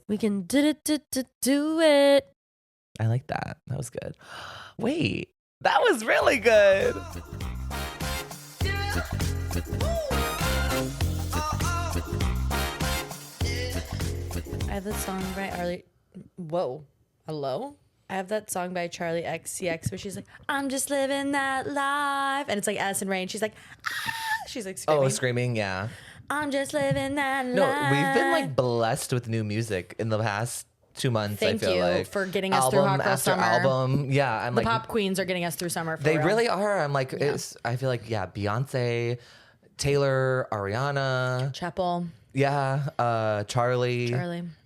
We can do it. I like that. That was good. Wait, that was really good. I have that song by Arlie. Whoa. Hello? I have that song by Charlie XCX where she's like, I'm just living that life. And it's like Addison Rae. And she's like, ah! She's like screaming. Oh, screaming, yeah. I'm just living that life. No, we've been like blessed with new music in the past 2 months. Thank I feel you like for getting us through Hot Girl after Summer. album. Yeah, I'm The like pop queens are getting us through summer. For they real. really are. I'm like, I feel like Beyonce, Taylor, Ariana, Chapel. yeah, Charlie.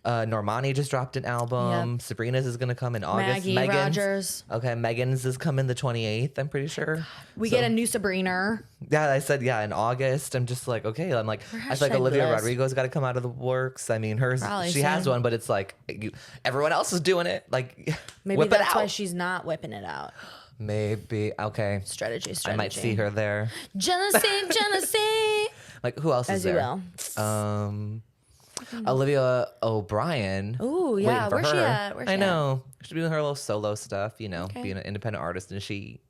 Normani just dropped an album. Yep. Sabrina's is gonna come in August. Maggie Rogers. Okay, Megan's is coming the 28th. I'm pretty sure. We get a new Sabrina. Yeah, I said in August. I'm just like, okay. I'm like, I feel like hashtag Olivia blessed. Rodrigo's got to come out of the works. I mean, hers, Probably she has soon. one, but it's like everyone else is doing it. Like, Maybe whip that's it why out. she's not whipping it out. Maybe okay. Strategy. I might see her there. Jealousy. Like, who else is As you there? will. Olivia O'Brien. Ooh, yeah. Waiting for Where's she her. at? Where's I she know. She's doing her little solo stuff, Okay. being an independent artist, and she.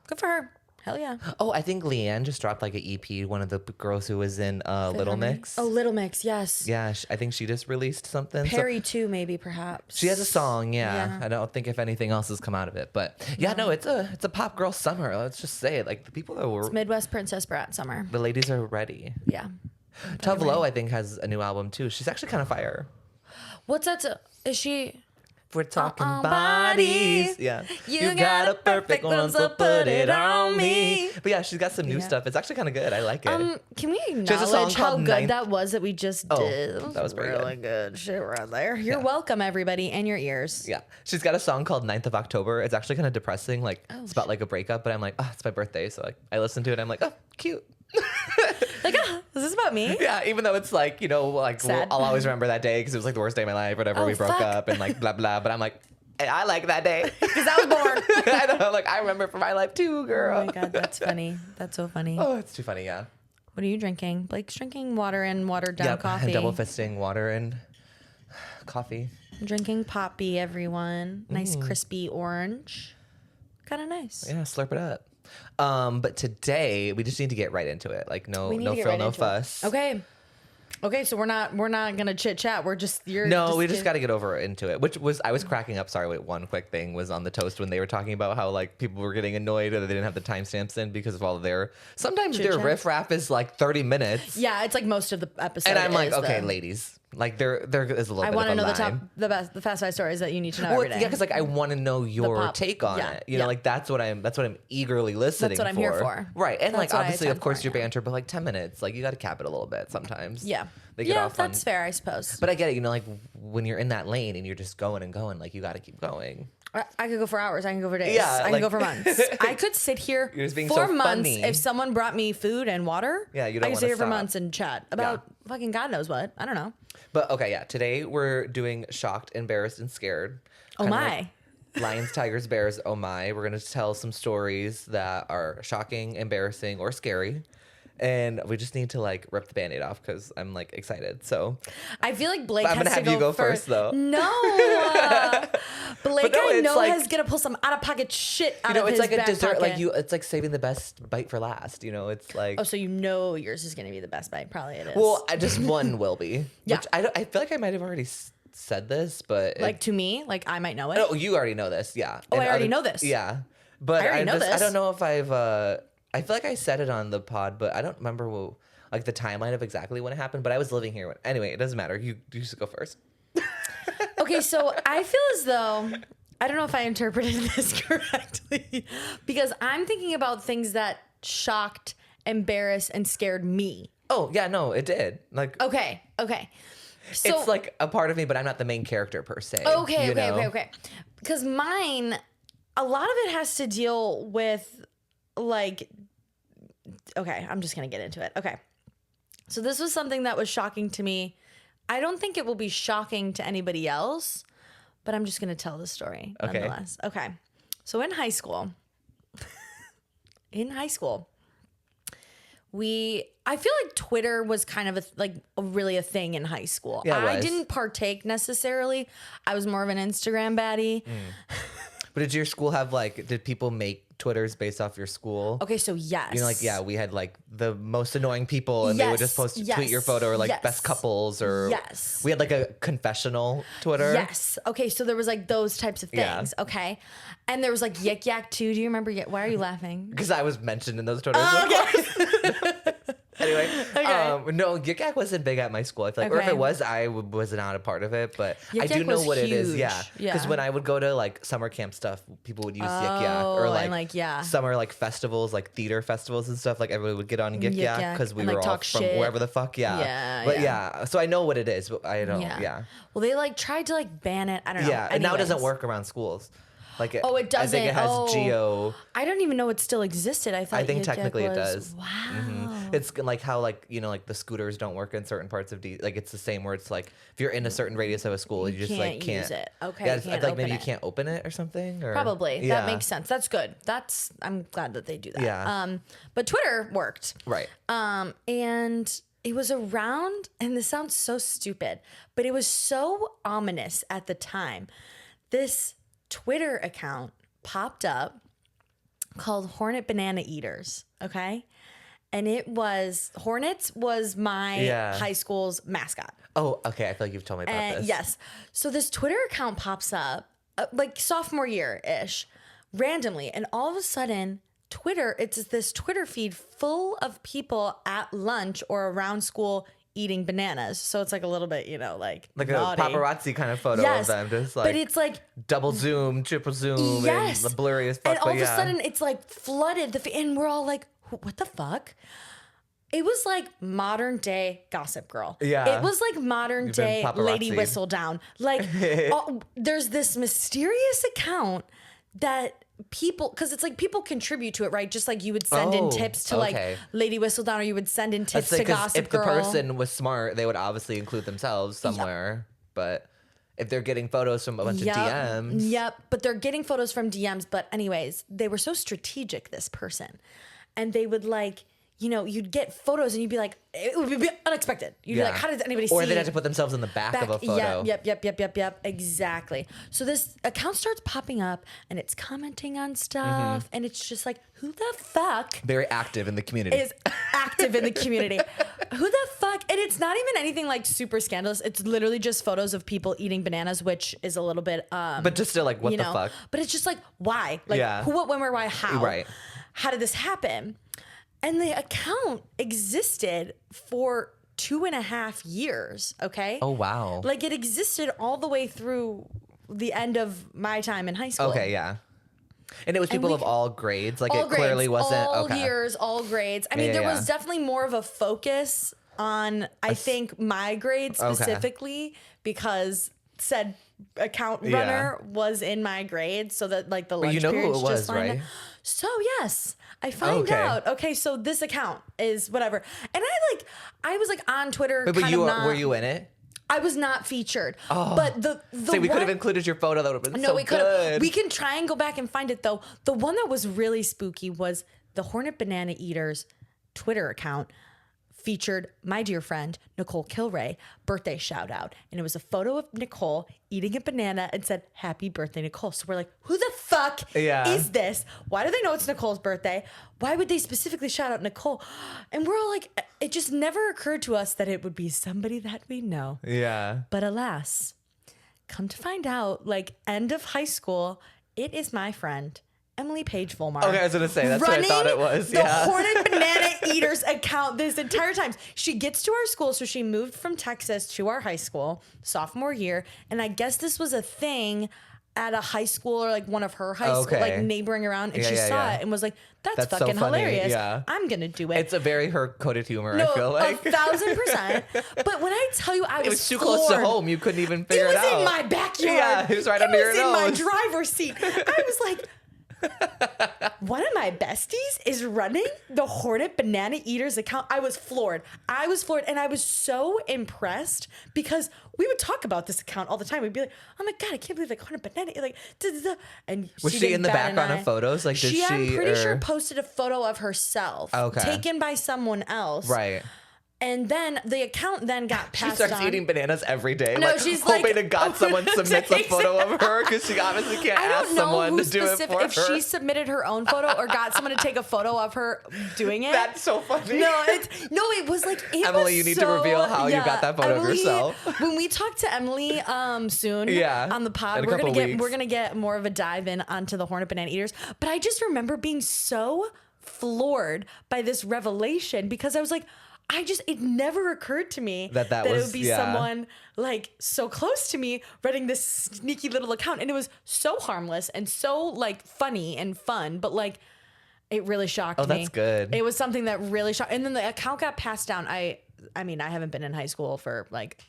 Good for her. Hell yeah. Oh, I think Leanne just dropped like an EP. One of the girls who was in Little Mix. Oh, Little Mix. Yes. Yeah, I think she just released something. So Perry too, maybe perhaps. she has a song. Yeah. Yeah. I don't think if anything else has come out of it, but yeah, no, it's a pop girl summer. Let's just say it. Like the people that were It's Midwest Princess Brat summer. the ladies are ready. Yeah. Tove Lo, I think, has a new album too. She's actually kind of fire. What's that? Is she? We're talking bodies. bodies. Yeah. You got a perfect one, so put it on me. But yeah, she's got some new stuff. It's actually kind of good. I like it. Can we has a song acknowledge how called good Ninth- that was that we just Oh, did? that was pretty really good shit right there. You're welcome, everybody, and your ears. Yeah. She's got a song called 9th of October. It's actually kind of depressing. Like, it's about like a breakup, but I'm like, oh, it's my birthday. So like, I listen to it. I'm like, oh, cute. Like, is this about me? Yeah, even though it's like, like Sad. I'll always remember that day because it was like the worst day of my life, whatever. Oh, we broke fuck. up and like blah, blah. But I'm like, hey, I like that day. Because I was born. I know. Like, I remember for my life too, girl. Oh my god, that's funny. That's so funny. Oh, it's too funny. Yeah. What are you drinking? Blake's drinking water and watered down coffee. Double fisting water and coffee. I'm drinking Poppy, everyone. Nice crispy orange. Kind of nice. Yeah, slurp it up. But today we just need to get right into it. Like no We need to get frill, right no into it. fuss. Okay, so we're not gonna chit chat. We're just We just got to get into it. I was cracking up. Sorry, wait. One quick thing was on the toast when they were talking about how like people were getting annoyed that they didn't have the timestamps in because of all of their. Sometimes their Chit-chat? riff-raff is like 30 minutes. Yeah, it's like most of the episode. And I'm like, is okay, the- ladies, like there is a little I bit want of to a know line. the fast 5 stories that you need to know Well, every day. yeah, because like I want to know your pop. take on Yeah, it. yeah. Like that's what I'm eagerly listening. That's what I'm here for. Right, and That's like what I obviously, of attend course, for, your yeah. banter, but like 10 minutes, like you got to cap it a little bit sometimes. yeah, they get off on. that's fair, I suppose. But I get it. Like when you're in that lane and you're just going and going, like you got to keep going. I could go for hours. I can go for days. Yeah, I can like- go for months. I could sit here You're just being for so months funny. if someone brought me food and water. Yeah, you don't I could wanna sit here for stop. months and chat about fucking God knows what. I don't know. But okay, yeah. Today we're doing shocked, embarrassed, and scared. Oh Kinda my. like lions, tigers, bears. Oh my. We're gonna tell some stories that are shocking, embarrassing, or scary. And we just need to like rip the band-aid off because I'm like excited. So I feel like Blake I'm has gonna to have you go first, though. No. Blake, no, I it's know, like- is going to pull some out-of-pocket shit out of it's his like a back dessert. pocket. It's like saving the best bite for last. It's like Oh, so you know yours is going to be the best bite. Probably it is. well, just one will be. Yeah. Which I feel like I might have already said this, but like to me, like I might know it. oh, you already know this, yeah. Oh, And I already know this. Yeah, but I already know I this. don't know if I've. I feel like I said it on the pod, but I don't remember like the timeline of exactly when it happened. But I was living here. Anyway, it doesn't matter. You should go first. Okay, so I feel as though I don't know if I interpreted this correctly because I'm thinking about things that shocked, embarrassed, and scared me. Oh yeah, no, it did. Like Okay. So it's like a part of me, but I'm not the main character per se. okay. you know? Because mine, a lot of it has to deal with like. Okay, I'm just gonna get into it. Okay, so this was something that was shocking to me. I don't think it will be shocking to anybody else, but I'm just gonna tell the story Okay. nonetheless. Okay, so in high school, I feel like Twitter was kind of really a thing in high school. Yeah, it I was. didn't partake necessarily. I was more of an Instagram baddie. But did your school have did people make Twitters based off your school? Okay, so yes. You know, we had the most annoying people, and they would just tweet your photo, or best couples, or yes. We had a confessional Twitter. Yes. Okay, so there was those types of things. Yeah. Okay, and there was Yik Yak too. Do you remember? Why are you laughing? Because I was mentioned in those Twitters. Okay. Anyway, Okay. no, Yik Yak wasn't big at my school. I feel or if Okay. it was, I was not a part of it. But Yik I do Yak know was what it is. huge. Yeah, because Yeah. when I would go to summer camp stuff, people would use Yik Yak, or yeah. summer festivals, theater festivals and stuff. Everybody would get on Yik Yik Yak Yak because we and, were all talk from shit. wherever the fuck. Yeah, Yeah, But yeah. so I know what it is, but I don't. Yeah. Well, they tried to ban it. I don't know. Yeah, and now it doesn't Anyways. work around schools. Oh, it doesn't. I think it has Oh. geo. I don't even know it still existed. I thought. I think Yik Yak technically it was- does. Wow. It's how the scooters don't work in certain parts of it's the same where it's if you're in a certain radius of a school, you just can't can't use it. Okay, Yeah, you I can't feel maybe open you it. can't open it or something. Or Probably. Yeah. That makes sense. That's good. I'm glad that they do that. Yeah. But Twitter worked. Right. And it was around, and this sounds so stupid, but it was so ominous at the time. This Twitter account popped up called Hornet Banana Eaters. Okay. And Hornets was my Yeah. high school's mascot. Oh, okay. I feel like you've told me about this. Yes. So this Twitter account pops up sophomore year-ish randomly. And all of a sudden, it's this Twitter feed full of people at lunch or around school eating bananas. So it's a little bit, Like naughty. a paparazzi kind of photo Yes, of them. Just but it's double zoom, triple zoom, yes. and the blurry as fuck. And all but of yeah. a sudden, it's flooded and we're all what the fuck? It was modern day Gossip Girl. Yeah. It was modern You've been day Lady paparazzi'd. Whistledown. There's this mysterious account that people, because it's people contribute to it, right? Just you would send in Oh, tips to okay. Lady Whistledown, or you would send in tips That's to 'cause Gossip if Girl. the person was smart, they would obviously include themselves somewhere. But if they're getting photos from a bunch of DMs. Yep, but they're getting photos from DMs. But anyways, they were so strategic, this person. And they would you'd get photos and you'd be it would be unexpected. You'd be how did anybody see? Or they'd have to put themselves in the back of a photo. Yep. Exactly. So this account starts popping up and it's commenting on stuff. And it's just who the fuck Very active in the community. is active in the community? Who the fuck? And it's not even anything super scandalous. It's literally just photos of people eating bananas, which is a little bit but just still what the fuck? But it's just why? Yeah. Who, what, when, where, why, how? Right. How did this happen? And the account existed for 2.5 years. Okay. Oh wow. It existed all the way through the end of my time in high school. Okay, yeah. And it was people of all grades. All It grades, clearly wasn't all okay. years, all grades. I mean, Yeah, there yeah. was definitely more of a focus on, I think, my grade specifically, because said account Yeah. runner was in my grade, so that the lunch you know who periods it was, just lined up. right? So yes, I find Okay. out. Okay, so this account is whatever, and I was on Twitter. But kind you of not, were you in it? I was not featured. But the See, we could have one- included your photo. That would have been no, so we could. good. We can try and go back and find it though. The one that was really spooky was the Hornet Banana Eaters Twitter account featured my dear friend Nicole Kilray birthday shout out, and it was a photo of Nicole eating a banana and said "Happy birthday, Nicole." So we're who the fuck Yeah. is this? Why do they know it's Nicole's birthday? Why would they specifically shout out Nicole? And we're all it just never occurred to us that it would be somebody that we know. Yeah. But alas, come to find out, end of high school, it is my friend, Emily Page Volmar. Okay, I was gonna say, that's what I running thought it was, The yeah. Hornet Banana Eaters account this entire time. She gets to our school, so she moved from Texas to our high school, sophomore year. And I guess this was a thing at a high school or one of her high school, Okay. neighboring around. And Yeah, she yeah, saw yeah. it and was that's That's so fucking funny, hilarious. yeah. I'm going to do it. It's a very her coded humor, no, I feel like. 1,000%. But when I tell you, I was It was too close to floored. home. You couldn't even figure It it was out. in my backyard. Yeah, it was right under your It was in my nose. driver's seat. I was one of my besties is running the Hornet Banana Eaters account. I was floored. And I was so impressed because we would talk about this account all the time. We'd be like, oh my God, I can't believe like Hornet Banana. Like, da, da, da. And Was she in the background of photos? Like, did she? I'm pretty sure posted a photo of herself taken by someone else. Right. And then the account then got passed She starts on. eating bananas every day. No, like, she's hoping like, to God someone submits a photo of her because she obviously can't ask someone to do it for her. If she submitted her own photo or got someone to take a photo of her doing it. That's so funny. It was like Emily, you need to reveal how you got that photo of yourself. When we talk to Emily soon on the pod, we're gonna get more of a dive in onto the Hornet Banana Eaters. But I just remember being so floored by this revelation because I was like, it never occurred to me that it would be someone like so close to me running this sneaky little account. And it was so harmless and so like funny and fun, but like it really shocked me. Oh, that's good. It was something that really shocked. And then the account got passed down. I mean, I haven't been in high school for like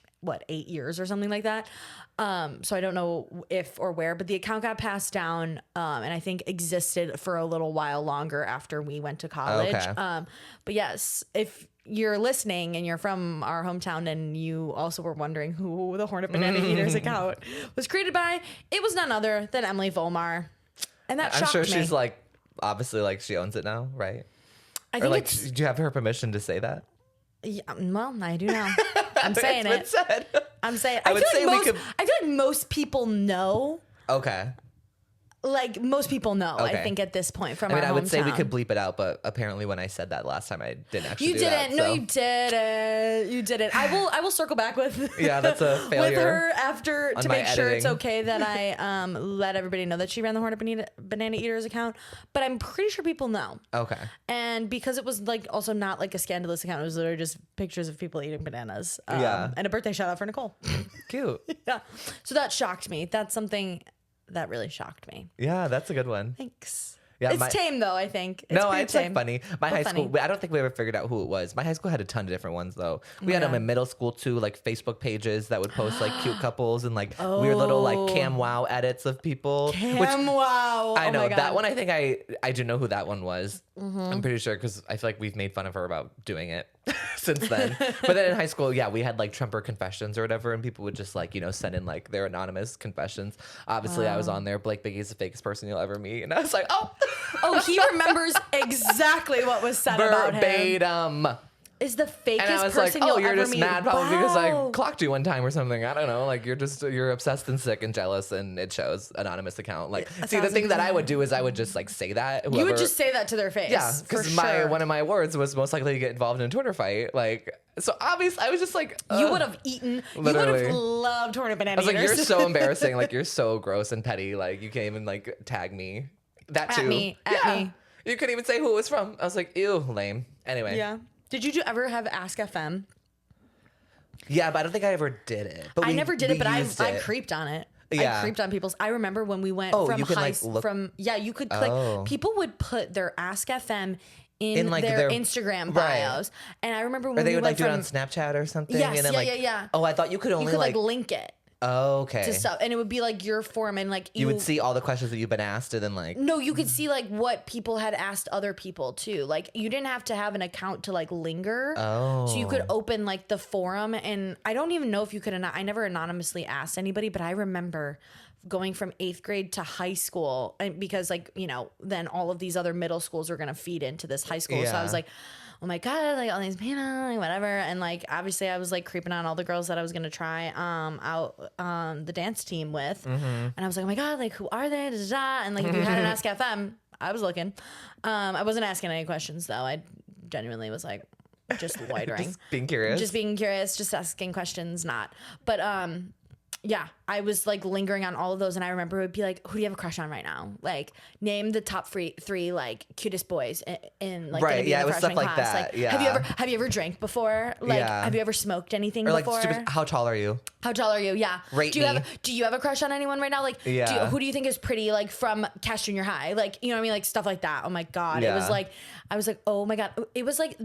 8 years or something like that. So I don't know if or where, but the account got passed down, and I think existed for a little while longer after we went to college. Okay. But yes, if you're listening and you're from our hometown and you also were wondering who the Hornet Banana Eaters account was created by, it was none other than Emily Volmar. And that shocked me. I'm sure she's like, obviously like she owns it now, right? I think like, do you have her permission to say that? Yeah, well, I do now. I'm saying it. Said. I'm saying. I feel like most people know. Okay. Like most people know, Okay. I think at this point from our hometown. I would say we could bleep it out, but apparently when I said that last time, I didn't actually. You do didn't. That, No, you didn't. You didn't. I will circle back with. Yeah, that's a failure. With her after to make sure it's editing. okay that I let everybody know that she ran the Hornet Banana Eaters account, but I'm pretty sure people know. Okay. And because it was like also not like a scandalous account, it was literally just pictures of people eating bananas. Yeah. And a birthday shout out for Nicole. Cute. Yeah. So that shocked me. That's something that really shocked me. Yeah, that's a good one. Thanks. Yeah, it's tame though, I think. It's tame. like funny. My high school, I don't think we ever figured out who it was. My high school had a ton of different ones though. We had them in middle school too, like Facebook pages that would post like cute couples and like weird little like cam wow edits of people. Wow. I know my God. that one. I think I do know who that one was. I'm pretty sure because I feel like we've made fun of her about doing it since then. But then in high school, yeah, we had like Trumper confessions or whatever, and people would just like send in like their anonymous confessions. Obviously, I was on there. Blake Biggie's the fakest person you'll ever meet, and I was like, oh, he remembers exactly what was said about him. Verbatim. Is the fakest And I was person like, you'll you're ever just meet. mad probably because Wow. I clocked you one time or something. I don't know. Like you're obsessed and sick and jealous, and it shows anonymous account. Like, see, the thing that I would do is I would just like say that. You would just say that to their face. Yeah, because sure. one of my words was most likely to get involved in a Twitter fight. Like, so obviously I was just like, You would have eaten. Literally. You would have loved Hornet Banana I was like, Eaters. you're so embarrassing. Like, you're so gross and petty. Like, you can't even like tag me. That too. At me. You couldn't even say who it was from. I was like, ew, lame. Anyway. Yeah. Did you ever have Ask FM? Yeah, but I don't think I ever did it. But I never did it, but I used it. creeped on it. Yeah. I creeped on people's. I remember when we went Oh, from you could, high like, look- from you could Oh. like people would put their Ask FM in like, their their- Instagram right. bios, and I remember when Or they we would went like do it from on Snapchat or something. Yes, and then, yeah, like, yeah, yeah. Oh, I thought you could only you could like link it okay. to stuff, and it would be like your forum, and like You would see all the questions that you've been asked, and then like. No, you could see like what people had asked other people too. Like you didn't have to have an account to like linger. Oh. So you could open like the forum, and I don't even know if you could. I never anonymously asked anybody, but I remember going from 8th grade to high school, and because like then all of these other middle schools are gonna feed into this high school. So I Yeah. was like, oh my God, like all these people, like whatever. And like obviously I was like creeping on all the girls that I was gonna try out on the dance team with. And I was like, oh my God, like who are they? Da, da, da. And like if you had an Ask FM, I was looking. I wasn't asking any questions though. I genuinely was like just loitering. Just being curious. Just being curious, just asking questions, not. But yeah, I was like lingering on all of those, and I remember it would be like, who do you have a crush on right now? Like, name the top three like cutest boys in like Right, gonna be yeah, in it the was stuff freshman like class. that, Like, yeah. have you ever drank before? Like, Yeah. have you ever smoked anything or like, before? stupid, how tall are you? How tall are you? Yeah. Rate do you me. do you have a crush on anyone right now? Like, Yeah. who do you think is pretty? Like from Cash Junior High? Like, you know what I mean? Like stuff like that. Oh my God. It was Yeah. like, I was like, oh my God. It was like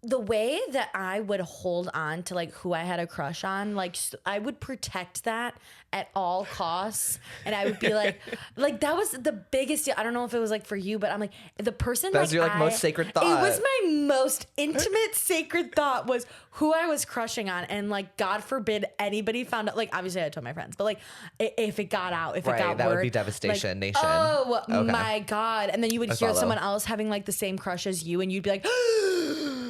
the way that I would hold on to like who I had a crush on, like I would protect that at all costs, and I would be like that was the biggest deal. I don't know if it was like for you, but I'm like the person That was your like most sacred thought. It was my most intimate sacred thought was who I was crushing on, and like God forbid anybody found out. Like obviously I told my friends, but like if it got out, if it got that word, would be devastation, like, nation. Oh Okay. my God! And then you would hear follow. someone else having like the same crush as you, and you'd be like.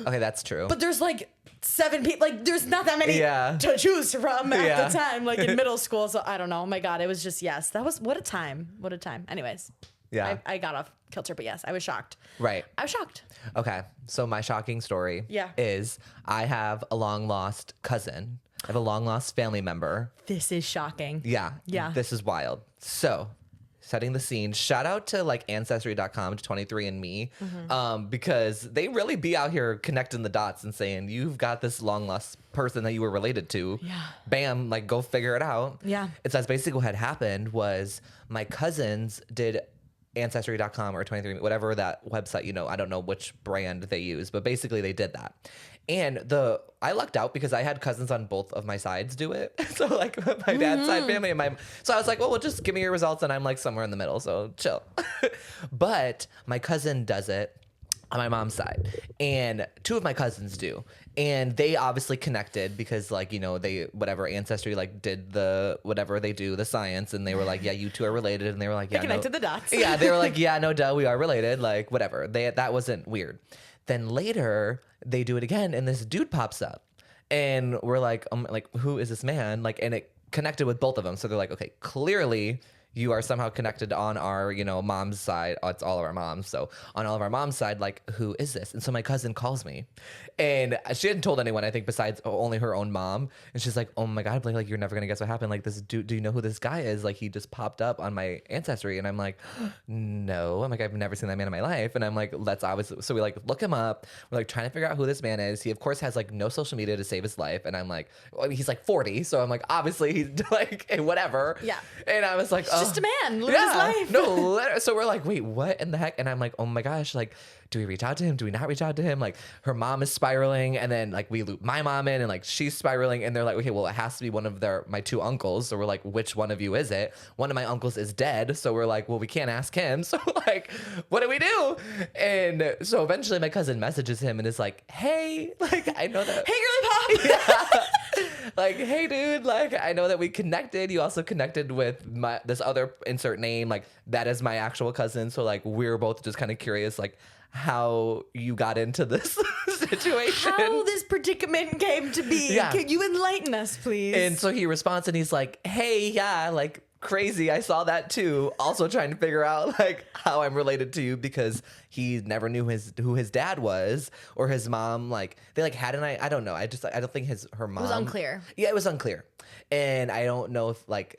Okay, that's true. But there's like 7 people, like there's not that many Yeah. to choose from at Yeah. the time, like in middle school. So I don't know. Oh my God, it was just, yes, that was, what a time. What a time. Anyways, Yeah. I got off kilter, but yes, I was shocked. Right. I was shocked. Okay. So my shocking story Yeah. is I have a long lost cousin. I have a long lost family member. This is shocking. Yeah. Yeah. This is wild. So setting the scene, shout out to like ancestry.com to 23andMe because they really be out here connecting the dots and saying you've got this long lost person that you were related to. Yeah. Bam, like go figure it out. Yeah. It says basically what had happened was my cousins did ancestry.com or 23andMe, whatever that website, I don't know which brand they use, but basically they did that. And I lucked out because I had cousins on both of my sides do it. So like my dad's side family and so I was like, well, just give me your results and I'm like somewhere in the middle. So chill. But my cousin does it on my mom's side and 2 of my cousins do. And they obviously connected because like, they, whatever ancestry, like did the, whatever they do, the science. And they were like, yeah, you 2 are related. And they were like, yeah, They connected the dots. Yeah. They were like, yeah, no, duh, we are related. Like whatever. That wasn't weird. Then later they do it again and this dude pops up and we're like, who is this man? Like, and it connected with both of them. So they're like, okay, clearly you are somehow connected on our, mom's side. Oh, it's all of our moms. So on all of our mom's side, like, who is this? And so my cousin calls me and she hadn't told anyone, I think, besides only her own mom. And she's like, oh my God, Blake, like, you're never going to guess what happened. Like this dude, do you know who this guy is? Like he just popped up on my ancestry. And I'm like, no, I'm like, I've never seen that man in my life. And I'm like, so we like look him up. We're like trying to figure out who this man is. He of course has like no social media to save his life. And I'm like, well, he's like 40. So I'm like, obviously he's like, whatever. Yeah. And I was like, Just a man, live his life. No, so we're like, wait, what in the heck? And I'm like, oh my gosh, like, do we reach out to him? Do we not reach out to him? Like, her mom is spiraling, and then like we loop my mom in, and like she's spiraling, and they're like, okay, well, it has to be one of my 2 uncles. So we're like, which one of you is it? One of my uncles is dead, so we're like, well, we can't ask him. So like, what do we do? And so eventually, my cousin messages him and is like, hey, like I know that. Hey, girly pop. Yeah. Like, hey, dude, like, I know that we connected. You also connected with this other insert name. Like, that is my actual cousin. So, like, we're both just kind of curious, like, how you got into this situation. How this predicament came to be. Yeah. Can you enlighten us, please? And so he responds and he's like, hey, yeah, like, crazy. I saw that too. Also trying to figure out like how I'm related to you because he never knew who his dad was or his mom. Like they like had I don't know. I don't think her mom. It was unclear. Yeah, it was unclear. And I don't know if like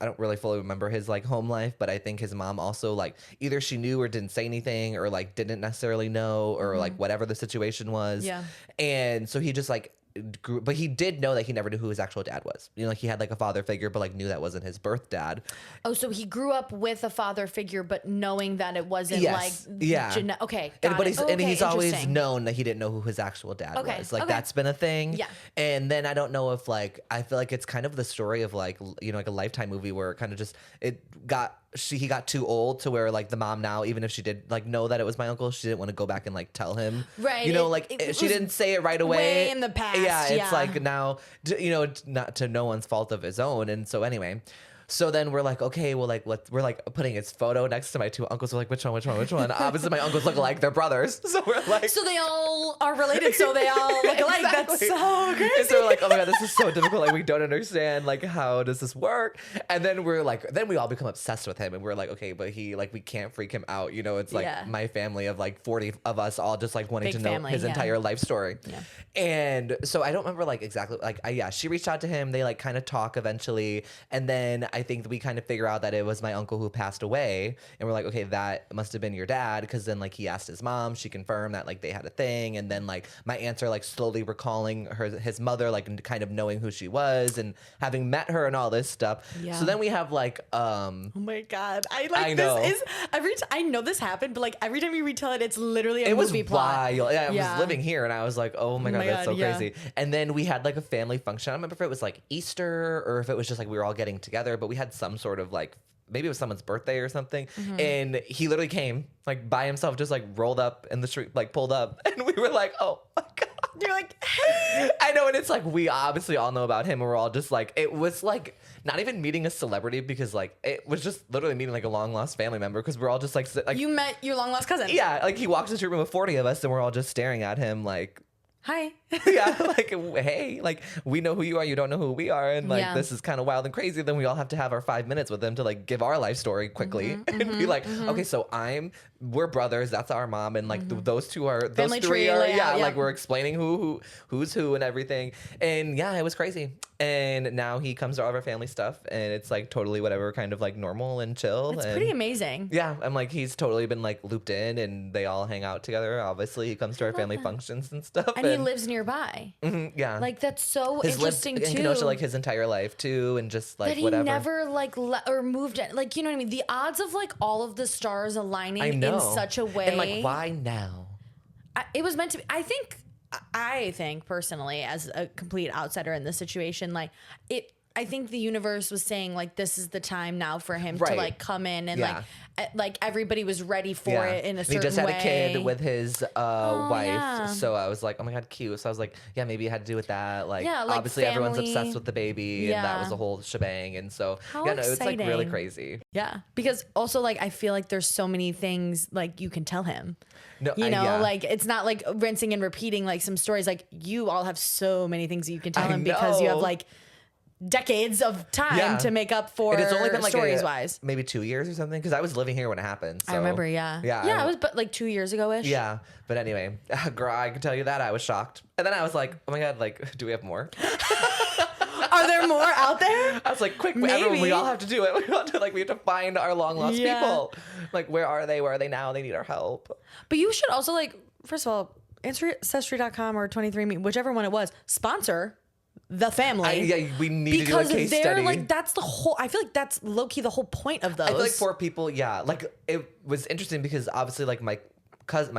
I don't really fully remember his like home life, but I think his mom also like either she knew or didn't say anything or like didn't necessarily know or like whatever the situation was. Yeah. And so he just like grew, but he did know that he never knew who his actual dad was. Like he had like a father figure, but like knew that wasn't his birth dad. Oh, so he grew up with a father figure, but knowing that it wasn't Yes. like Yeah. Okay, And, got but it. he's Okay, and he's always interesting. known that he didn't know who his actual dad Okay, was. Like okay. that's been a thing. Yeah. And then I don't know if like I feel like it's kind of the story of like like a Lifetime movie where it kind of just he got too old to where like the mom now, even if she did like know that it was my uncle, she didn't want to go back and like tell him. Right. It She was didn't say it right away. way in the past, Yeah. It's yeah. like now, not to no one's fault of his own. And so anyway. So then we're like, okay, well, like, we're like putting his photo next to my 2 uncles. We're like, which one? Obviously, my uncles look alike. They're brothers. So we're like, So they all are related, so they all look alike. That's Exactly. so crazy. And so we're like, oh my God, this is so difficult. Like, we don't understand, like, how does this work? And then we're like, then we all become obsessed with him. And we're like, okay, but we can't freak him out. It's like Yeah. my family of like 40 of us all just like wanting Big to know family, his yeah. entire life story. Yeah. And so I don't remember like exactly, like, she reached out to him. They like kind of talk eventually. And then I think we kind of figure out that it was my uncle who passed away, and we're like, okay, that must have been your dad, because then like he asked his mom, she confirmed that like they had a thing, and then like my aunts are like slowly recalling his mother, like and kind of knowing who she was and having met her and all this stuff. Yeah. So then we have like Oh my God. I know. this is every time I know this happened, but like every time you retell it, it's literally a it was movie plot. wild. Yeah, I Yeah. was living here and I was like, oh my God, that's so yeah. crazy. And then we had like a family function. I don't remember if it was like Easter or if it was just like we were all getting together, but we had some sort of like, maybe it was someone's birthday or something. Mm-hmm. And he literally came like by himself, just like rolled up in the street, like pulled up. And we were like, oh my God. You're like, hey. I know. And it's like, we obviously all know about him. And we're all just like, it was like not even meeting a celebrity, because like it was just literally meeting like a long lost family member, because we're all just like, You met your long lost cousin. yeah, like he walks into a room with 40 of us and we're all just staring at him like, Hi. yeah, like, hey, like, we know who you are, you don't know who we are, and like, Yeah. this is kind of wild and crazy. Then we all have to have our 5 minutes with them to like give our life story quickly and be like, okay, so we're brothers, that's our mom, and like those two are, those Family three tree are, layout, yeah, yeah. like we're explaining who's who and everything, and yeah, it was crazy. And now he comes to all of our family stuff, and it's like totally whatever, kind of like normal and chill. It's and pretty amazing. yeah, I'm like, he's totally been like looped in, and they all hang out together. Obviously, he comes to our family functions and stuff. And he lives nearby. Yeah, Like that's so He's lived interesting in too. Kenosha like his entire life too, and just like that he whatever. never like or moved it. Like, you know what I mean? The odds of like all of the stars aligning I know. in such a way. And like, why now? It was meant to be. I think personally, as a complete outsider in this situation, like I think the universe was saying like this is the time now for him to Right. like come in and Yeah. like everybody was ready for it in a And certain way. he just had a kid with his wife, yeah. so I was like, oh my God, cute. So I was like, yeah, maybe it had to do with that. Like, Yeah, like obviously everyone's family. obsessed with the baby, and that Yeah. was the whole shebang. And so How yeah, no, it's like really exciting. crazy. Yeah, because also like I feel like there's so many things like you can tell him. No, You know, yeah. like it's not like rinsing and repeating like some stories. Like you all have so many things that you can tell I him because you have know. like decades of time Yeah. to make up for And it's only been like stories wise. maybe 2 years or something, because I was living here when it happened. So. I remember, yeah. Yeah. Yeah, it was but like 2 years ago ish. Yeah, but anyway, girl, I can tell you that I was shocked, and then I was like, "Oh my God, like, do we have more?" Are there more out there? I was like, "Quick, everyone, we Maybe. all have to do it. We have to we have to find our long lost Yeah. people. Like, where are they? Where are they now? They need our help." But you should also like, first of all, Ancestry.com or 23andMe, whichever one it was, sponsor the family. Yeah, we need because to do a case they're study. like that's the whole. I feel like that's low key the whole point of those. I feel like for people, yeah, like it was interesting because obviously, like my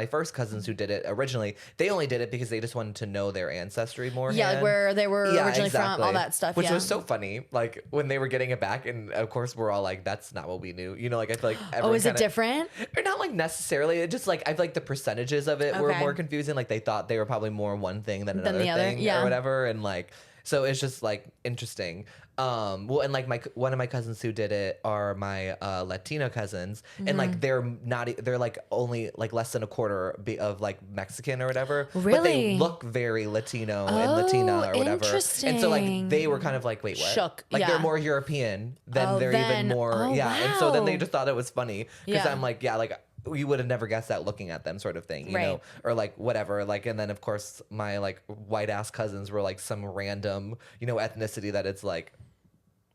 first cousins who did it originally, they only did it because they just wanted to know their ancestry more. Yeah, like where they were originally from, all that stuff. Which yeah. was so funny. Like when they were getting it back, and of course we're all like, "That's not what we knew." You know, like I feel like Oh, everyone is it kinda- different? Or not like necessarily. It just like I feel like the percentages of it were Okay. more confusing. Like they thought they were probably more one thing than Than another the other, thing yeah. or whatever, and like. So it's just like interesting. Well, and like one of my cousins who did it are my Latino cousins, and like Mm-hmm. they're like only like less than a quarter of like Mexican or whatever, but they Really? look very Latino and Latina or whatever. And so like they were kind of like, wait, what? Shook, Like yeah. they're more European than Oh, they're then- even more, oh, yeah. And so then they wow. just thought it was funny because Yeah. I'm like, yeah, like. You would have never guessed that looking at them, sort of thing, you know, Right. or like whatever. Like, and then of course my like white ass cousins were like some random, you know, ethnicity that it's like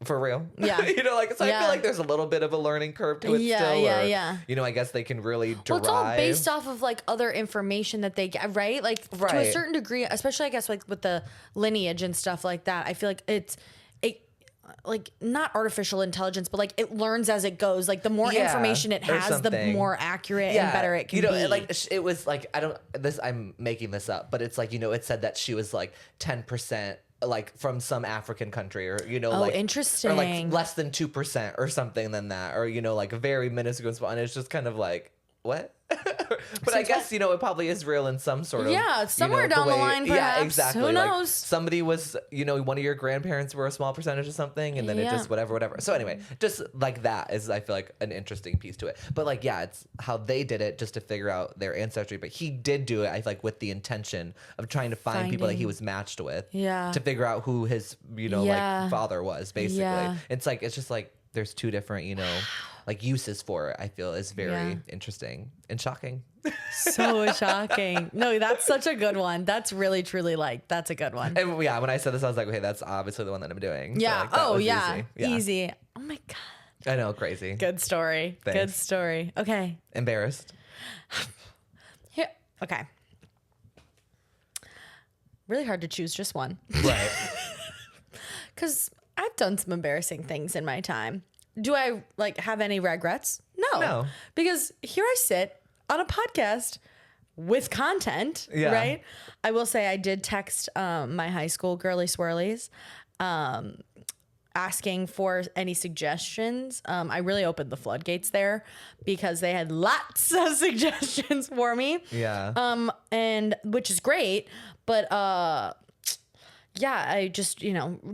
for real. Yeah. You know, like, so I Yeah. feel like there's a little bit of a learning curve to it Yeah, still. yeah, or, yeah. You know, I guess they can really Well, derive. it's all based off of like other information that they get, right? Like to a Right. certain degree, especially I guess like with the lineage and stuff like that. I feel like it's like not artificial intelligence, but like it learns as it goes. Like the more Yeah, information it or has, the something. more accurate and better it can you know, be. like it was like I'm making this up, but it's like, you know, it said that she was like 10% like from some African country, or you know, Oh, like interesting. or like less than 2% or something than that, or you know, like a very minuscule spot, and it's just kind of like what. But I guess, you know, it probably is real in some sort of, Yeah, you know, somewhere down the line, Yeah, perhaps. exactly. Who Like, knows? somebody was, you know, one of your grandparents were a small percentage of something, and then it Yeah. just whatever. So anyway, just like that is, I feel like, an interesting piece to it. But like, yeah, it's how they did it just to figure out their ancestry. But he did do it, I feel like, with the intention of trying to find people that he Finding- was matched with. Yeah. To figure out who his, you know, Yeah. like father was, basically. Yeah. It's like, it's just like there's two different, you know, like uses for it. I feel is very Yeah. interesting and shocking. So shocking. No, that's such a good one. That's really, truly like, that's a good one. And yeah, when I said this, I was like, okay, that's obviously the one that I'm doing. So, Yeah. like, that Oh, was yeah. easy. Easy. Oh my God. I know, crazy. Good story. Thanks. Good story. Okay. Embarrassed. Here. Okay. Really hard to choose just one. Right. Because I've done some embarrassing things in my time. Do I like have any regrets? No. No. Because here I sit on a podcast with content, Yeah. right? I will say I did text my high school girly swirlies asking for any suggestions. I really opened the floodgates there because they had lots of suggestions for me. Yeah. And which is great, but yeah, I just,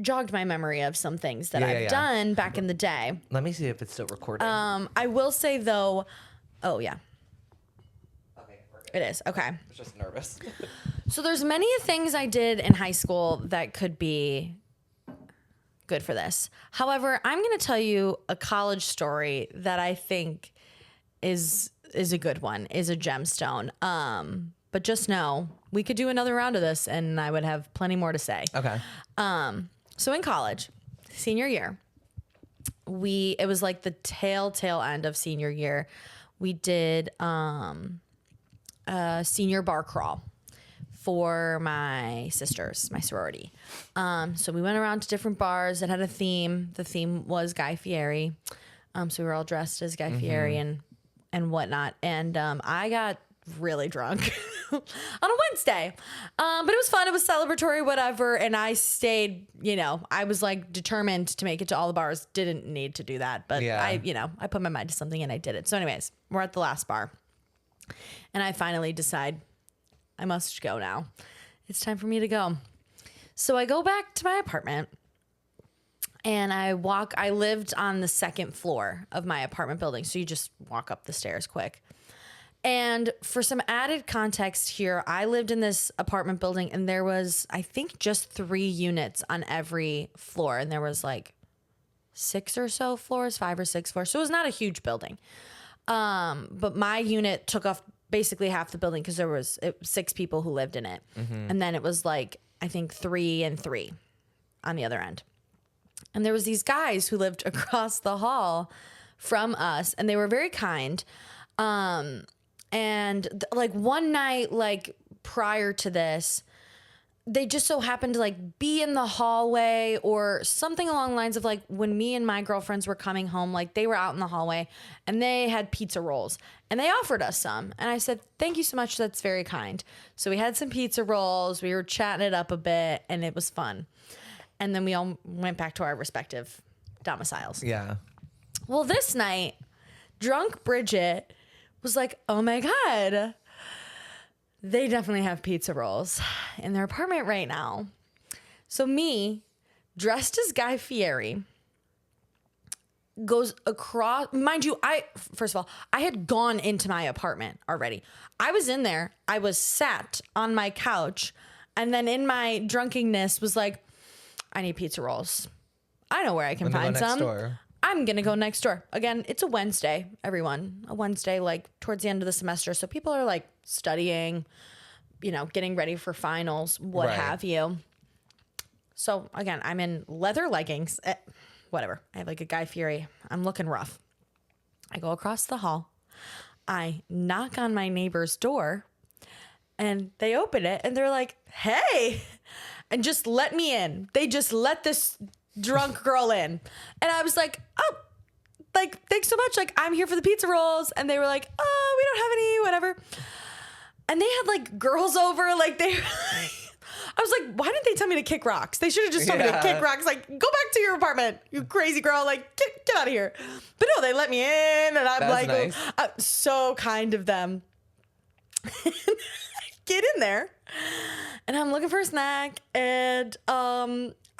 jogged my memory of some things that I've done back in the day. Let me see if it's still recording. I will say though, oh yeah, Okay, we're good. it is. Okay. I was just nervous. So there's many things I did in high school that could be good for this. However, I'm going to tell you a college story that I think is a good one, is a gemstone. But just know we could do another round of this and I would have plenty more to say. Okay. So in college, senior year, it was like the tail end of senior year. We did a senior bar crawl for my sisters, my sorority. So we went around to different bars that had a theme. The theme was Guy Fieri. So we were all dressed as Guy Fieri and whatnot. And I got really drunk on a Wednesday. But it was fun. It was celebratory, whatever. And I stayed, I was like determined to make it to all the bars. Didn't need to do that. But Yeah. I put my mind to something and I did it. So anyways, we're at the last bar. And I finally decide I must go now. It's time for me to go. So I go back to my apartment and I lived on the second floor of my apartment building. So you just walk up the stairs quick. And for some added context here, I lived in this apartment building and there was, I think, just 3 units on every floor. And there was like 6 or so floors, 5 or 6 floors. So it was not a huge building. But my unit took off basically half the building because there was 6 people who lived in it. And then it was like, I think 3 and 3 on the other end. And there was these guys who lived across the hall from us and they were very kind. Like one night, like prior to this, they just so happened to like be in the hallway or something along the lines of like when me and my girlfriends were coming home, like they were out in the hallway and they had pizza rolls and they offered us some. And I said, thank you so much. That's very kind. So we had some pizza rolls. We were chatting it up a bit and it was fun. And then we all went back to our respective domiciles. Yeah. Well, this night, drunk Bridget was like, oh my God, they definitely have pizza rolls in their apartment right now. So me, dressed as Guy Fieri, goes across, mind you, first of all, I had gone into my apartment already. I was in there, I was sat on my couch, and then in my drunkenness was like, I need pizza rolls. I know where I can find some. Door. I'm going to go next door. Again, it's a Wednesday, everyone. A Wednesday, like towards the end of the semester. So people are like studying, getting ready for finals, what Right. have you. So again, I'm in leather leggings, whatever. I have like a Guy Fieri. I'm looking rough. I go across the hall. I knock on my neighbor's door and they open it and they're like, hey, and just let me in. They just let this drunk girl in. And I was like, oh, like, thanks so much. Like, I'm here for the pizza rolls. And they were like, oh, we don't have any, whatever. And they had like girls over, like I was like, why didn't they tell me to kick rocks? They should have just told me to kick rocks. Like, go back to your apartment, you crazy girl. Like, get out of here. But no, they let me in. And I'm That's like, nice. so kind of them. Get in there. And I'm looking for a snack. And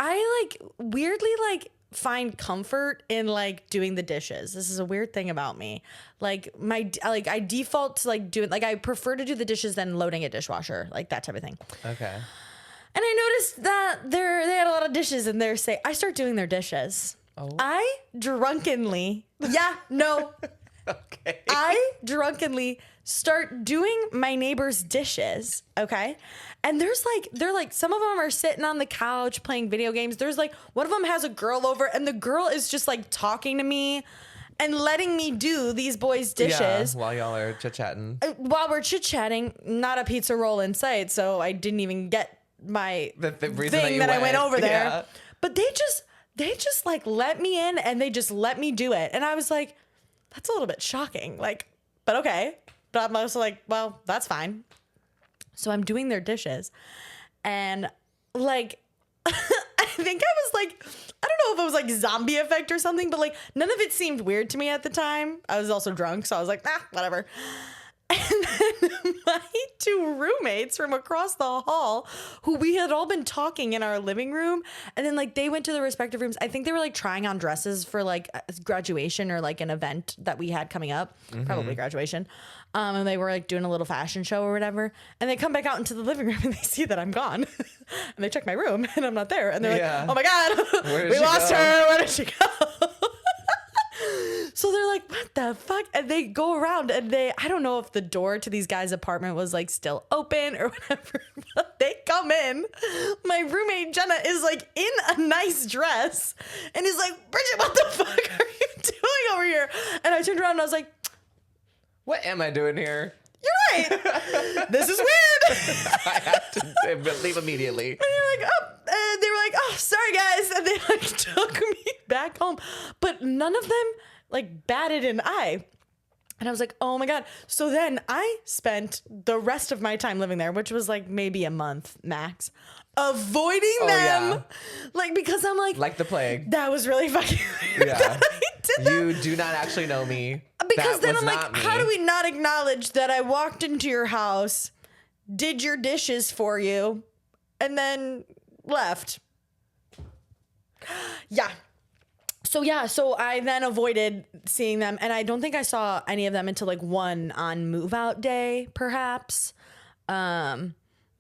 I like weirdly like find comfort in like doing the dishes. This is a weird thing about me. Like I default to like doing, like I prefer to do the dishes than loading a dishwasher, like that type of thing. Okay. And I noticed that they had a lot of dishes in there. I start doing their dishes. Oh. I drunkenly, yeah, no, Okay. I drunkenly start doing my neighbor's dishes, okay? And they're like, some of them are sitting on the couch playing video games. There's like, one of them has a girl over, and the girl is just like talking to me and letting me do these boys' dishes. Yeah, while y'all are chit-chatting. While we're chit-chatting, not a pizza roll in sight, so I didn't even get my The reason thing that that I went over there. Yeah. But they just like let me in, and they just let me do it. And I was like, that's a little bit shocking. Like, but okay. But I'm also like, well, that's fine. So I'm doing their dishes, and like, I think I was like, I don't know if it was like zombie effect or something, but like none of it seemed weird to me at the time. I was also drunk, so I was like, whatever. And then my two roommates from across the hall, who we had all been talking in our living room, and then like they went to their respective rooms. I think they were like trying on dresses for like graduation or like an event that we had coming up, probably graduation. And they were like doing a little fashion show or whatever. And they come back out into the living room and they see that I'm gone. And they check my room and I'm not there. And they're like, oh my God, we lost her. Where did she go? So they're like, what the fuck? And they go around and I don't know if the door to these guys' apartment was like still open or whatever, but they come in. My roommate Jenna is like in a nice dress and is like, Bridget, what the fuck are you doing over here? And I turned around and I was like, what am I doing here? you're right. This is weird. I have to leave immediately. And they're like, they were like, oh, sorry guys. And they like took me back home. But none of them like batted an eye. And I was like, oh my God. So then I spent the rest of my time living there, which was like maybe a month max, avoiding them. Yeah. Like, because I'm like the plague. that was really fucking weird. Yeah. That I did that. You do not actually know me. Because That then was I'm like, not me. how do we not acknowledge that I walked into your house, did your dishes for you, and then left? Yeah. So I then avoided seeing them, and I don't think I saw any of them until like one on move out day, perhaps. And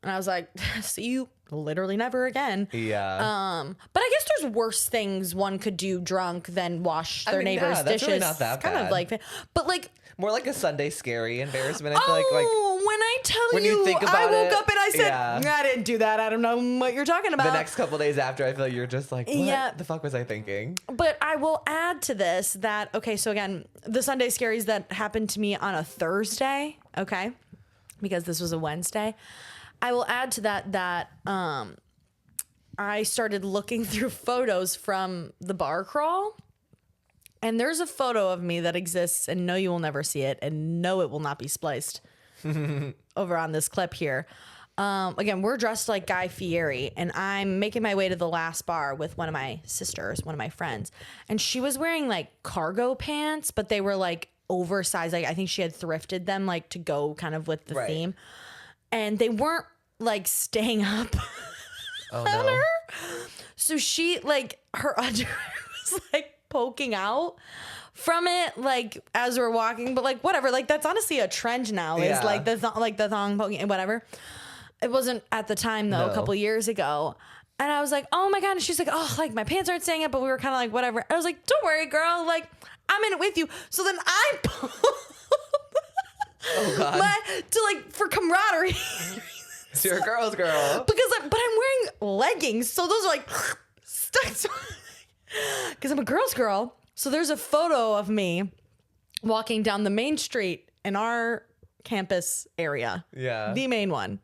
I was like, see you literally never again. Yeah. But I guess there's worse things one could do drunk than wash their neighbor's that's dishes. really not that It's kind of bad. like, but like, More like a Sunday scary embarrassment. I feel like when I tell when you, you think I about woke it, up and I said, yeah. I didn't do that. I don't know what you're talking about. the next couple days after, I feel like you're just like, what Yeah. the fuck was I thinking? But I will add to this that, okay, so again, the Sunday scaries that happened to me on a Thursday, okay, because this was a Wednesday, I will add to that I started looking through photos from the bar crawl, and there's a photo of me that exists, and no, you will never see it, and no, it will not be spliced over on this clip here. Again, we're dressed like Guy Fieri, and I'm making my way to the last bar with one of my sisters, one of my friends, and she was wearing like cargo pants, but they were like oversized. Like I think she had thrifted them like to go kind of with the Right. theme, and they weren't like staying up. Oh on no. her. So she like her underwear was like poking out from it, like as we're walking, but like whatever, like that's honestly a trend now is Yeah. like the thong poking and whatever. It wasn't at the time though, No. a couple years ago. And I was like, oh my God. And she's like, oh, like my pants aren't staying up, but we were kind of like, whatever. I was like, don't worry, girl. Like I'm in it with you. So then I pulled Oh god. to like for camaraderie. You're a girl's girl. Because but I'm wearing leggings, so those are like stuck. Because I'm a girl's girl. So there's a photo of me walking down the main street in our campus area. Yeah. The main one.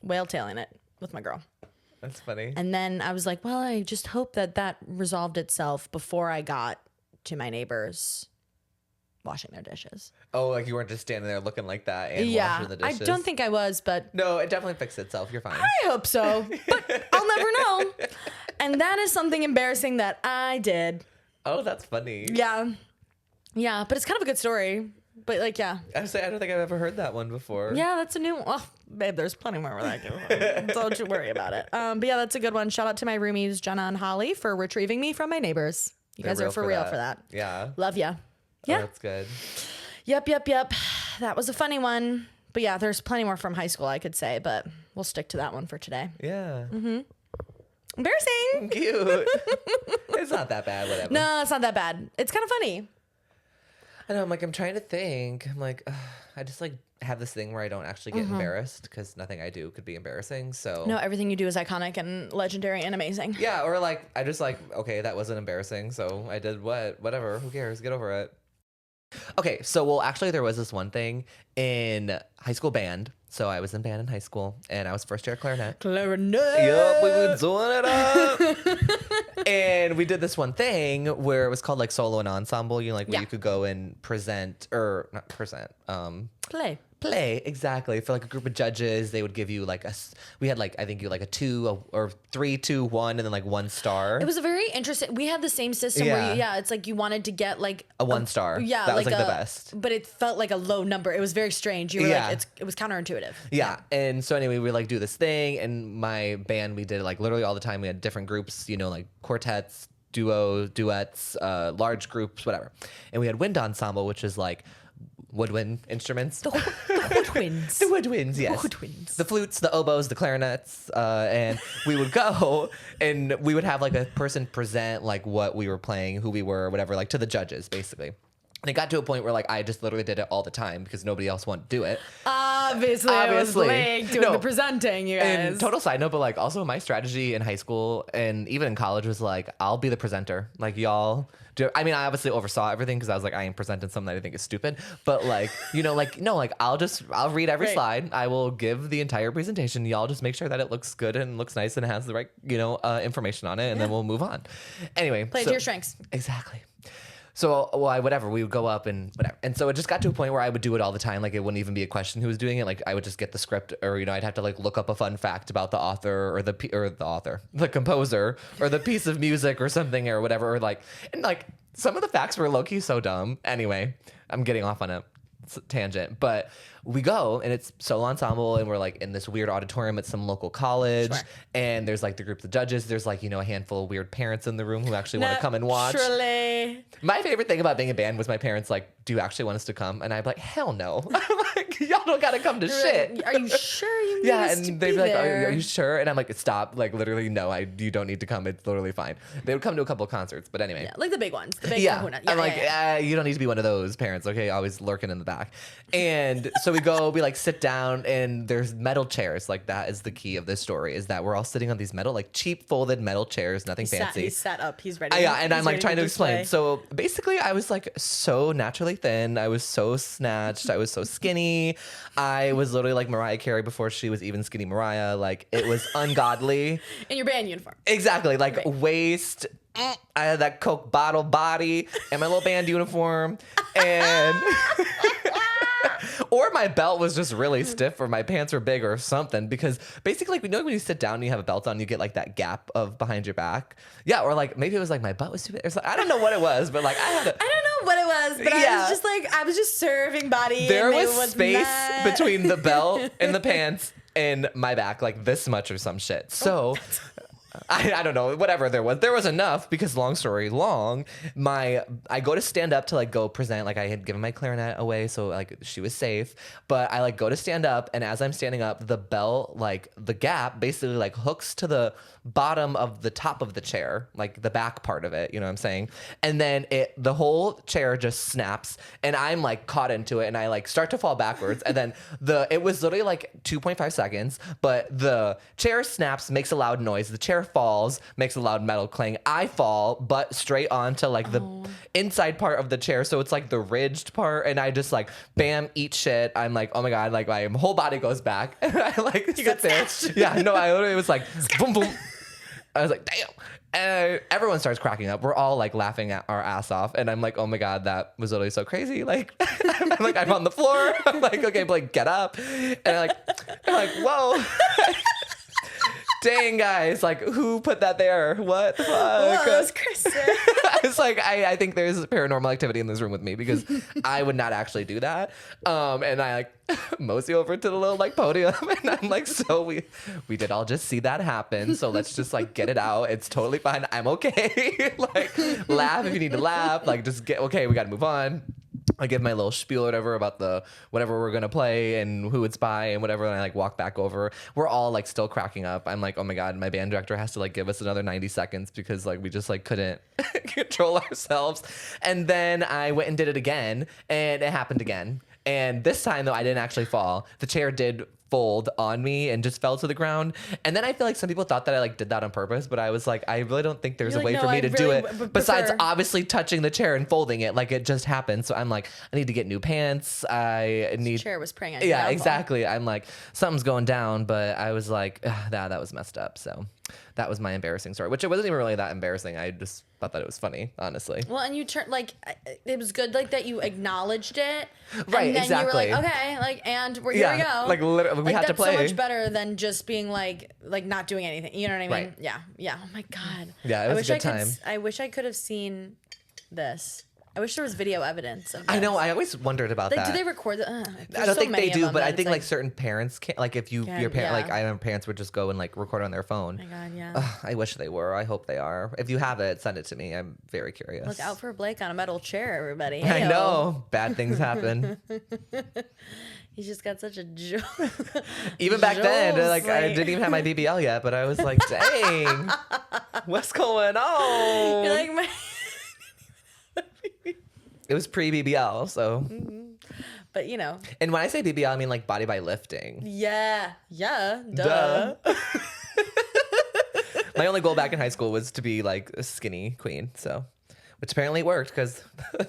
Whale tailing it with my girl. That's funny. And then I was like, well, I just hope that resolved itself before I got to my neighbors washing their dishes. Oh, like you weren't just standing there looking like that and Yeah, washing the I dishes. don't think I was, but No, it definitely fixed itself. You're fine. I hope so, but I'll never know. And that is something embarrassing that I did. Oh, that's funny. Yeah. Yeah, but it's kind of a good story. But like, yeah. I don't think I've ever heard that one before. Yeah, that's a new one. Oh, babe, there's plenty more where that goes. Don't you worry about it. But yeah, that's a good one. Shout out to my roomies, Jenna and Holly, for retrieving me from my neighbors. You guys are for real for that. Yeah. Love ya. Oh, Yeah. that's good. Yep. That was a funny one. But yeah, there's plenty more from high school, I could say, but we'll stick to that one for today. Yeah. Embarrassing. Cute. It's not that bad, whatever. No, it's not that bad. It's kind of funny. I know, I'm like, I'm trying to think. I'm like, I just like have this thing where I don't actually get embarrassed because nothing I do could be embarrassing. So No, everything you do is iconic and legendary and amazing. yeah, or like I just like, okay, that wasn't embarrassing, so I did whatever. Who cares? Get over it. Okay, so well, actually, there was this one thing in high school band. So I was in band in high school, and I was first year clarinet. Clarinet. Yup, we were doing it up. And we did this one thing where it was called like solo and ensemble. You know, like where Yeah. you could go and present or not present. Play. Exactly for like a group of judges. They would give you like we had like I think you like a 2 or 3, 2, 1, and then like 1 star. It was a very interesting. We had the same system where it's like you wanted to get like a 1 star. Yeah, that was like like the best. But it felt like a low number. It was very strange. You were Yeah. like, it was counterintuitive. Yeah. And so anyway, we like do this thing, and my band, we did it like literally all the time. We had different groups, you know, like quartets, duets, large groups, whatever. And we had wind ensemble, which is like woodwind instruments. The woodwinds. The woodwinds, yes. Woodwinds. The flutes, the oboes, the clarinets, and we would go and we would have like a person present like what we were playing, who we were, whatever, like to the judges, basically. And it got to a point where like I just literally did it all the time because nobody else wanted to do it. Obviously. It was Blake doing No. the presenting, you guys. And total side note, but like also my strategy in high school and even in college was like, I'll be the presenter. Like y'all do. I mean, I obviously oversaw everything because I was like, I ain't presenting something that I think is stupid. But like, you know, like, no, like I'll read every Right. slide. I will give the entire presentation. Y'all just make sure that it looks good and looks nice and has the right, you know, information on it. And then we'll move on. Anyway. Play to your strengths. Exactly. So, whatever, we would go up and whatever. And so it just got to a point where I would do it all the time. Like, it wouldn't even be a question who was doing it. Like, I would just get the script or, you know, I'd have to, like, look up a fun fact about the author or the composer or the piece of music or something or whatever. Or, like, and, like, some of the facts were low-key so dumb. Anyway, I'm getting off on a tangent. But we go and it's solo ensemble and we're like in this weird auditorium at some local college. Sure. And there's like the group of judges. There's like, you know, a handful of weird parents in the room who actually want to come and watch. Naturally. My favorite thing about being in band was my parents like, do you actually want us to come? And I'd be like, hell no. I'm like, y'all don't gotta come to shit. Are you sure you need Yeah, us to and they'd be be like, there? are you sure? And I'm like, stop. Like, literally, no, you don't need to come. It's literally fine. They would come to a couple of concerts, but anyway. Yeah, like the big ones. The big Yeah, kahuna. I'm like, you don't need to be one of those parents, okay? Always lurking in the back. And so we go, we like sit down, and there's metal chairs. Like that is the key of this story, is that we're all sitting on these metal, like cheap folded metal chairs, nothing fancy. He's sat up. He's ready. Yeah, and I'm He's like ready trying to explain. display. So basically, I was like so naturally thin. I was so snatched. I was so skinny. I was literally like Mariah Carey before she was even skinny Mariah. Like it was ungodly. In your band uniform. Exactly. Like Right. waist. I had that Coke bottle body and my little band uniform. And or my belt was just really stiff or my pants were big or something, because basically, like, you know, when you sit down and you have a belt on, you get like that gap of behind your back. Yeah. Or like maybe it was like my butt was too big. Or something. I don't know what it was, but like I had a. I don't know what it was, but Yeah. I was just serving body. There and it was space not- between the belt and the pants and my back, like this much or some shit. So I don't know, whatever there was enough, because long story long, I go to stand up to like go present, like I had given my clarinet away, so like she was safe, but I like go to stand up, and as I'm standing up, the belt, like the gap basically like hooks to the bottom of the top of the chair, like the back part of it, you know what I'm saying? And then the whole chair just snaps, and I'm like caught into it, and I like start to fall backwards, and then it was literally like 2.5 seconds, but the chair snaps, makes a loud noise, the chair falls, makes a loud metal clang, I fall, but straight onto like the inside part of the chair, so it's like the ridged part, and I just like bam, eat shit. I'm like, oh my god, like my whole body goes back, and I like sit there. Yeah, no, I literally was like boom boom. I was like, damn. And everyone starts cracking up. We're all like laughing at our ass off. And I'm like, oh my God, that was literally so crazy. Like, I'm on the floor. I'm like, okay, Blake, get up. And I'm like, whoa. Dang, guys, like, who put that there? What the fuck? Well, that was Kristen. I was like, I think there's paranormal activity in this room with me, because I would not actually do that. And I like mosey over to the little like podium, and I'm like, so we did all just see that happen. So let's just like get it out. It's totally fine. I'm okay. Like, laugh if you need to laugh. Like, just okay, we got to move on. I give my little spiel or whatever about the whatever we're gonna play and who it's by and whatever, and I like walk back over. We're all like still cracking up. I'm like, oh my god, my band director has to like give us another 90 seconds because like we just like couldn't control ourselves. And then I went and did it again, and it happened again. And this time though, I didn't actually fall. The chair did fold on me and just fell to the ground. And then I feel like some people thought that I like did that on purpose, but I was like, I really don't think there's You're a like, way "No, for me I to do really it prefer- besides obviously touching the chair and folding it. Like it just happened. So I'm like, I need to get new pants. I need Chair was praying on your yeah, downfall. exactly. I'm like, something's going down, but I was like, that was messed up. So that was my embarrassing story, which it wasn't even really that embarrassing. I just thought that it was funny, honestly. Well, and you turn like it was good like that you acknowledged it, Right, And then exactly. you were like, okay, like, and here Yeah, we go. like, literally, we like, had to that's so play. much better than just being like not doing anything. You know what I mean? Right. Yeah, yeah. Oh my god. Yeah, it I was wish a good I could. time. I wish I could have seen this. I wish there was video evidence of this. I know. I always wondered about Like, that. do they record the? I don't think they do, but I think like certain parents can't. Like if you Can, your parent, like yeah. I remember parents would just go and like record on their phone. Oh my god, yeah. Ugh, I wish they were. I hope they are. If you have it, send it to me. I'm very curious. Look out for Blake on a metal chair, everybody. I Heyo. know bad things happen. He's just got such a joke. Even back then, like I Like- didn't even have my BBL yet, but I was like, dang, what's going on? You're like my. It was pre BBL, so. But you know, And when I say BBL, I mean like body by lifting. yeah, duh. My only goal back in high school was to be like a skinny queen, so which apparently worked because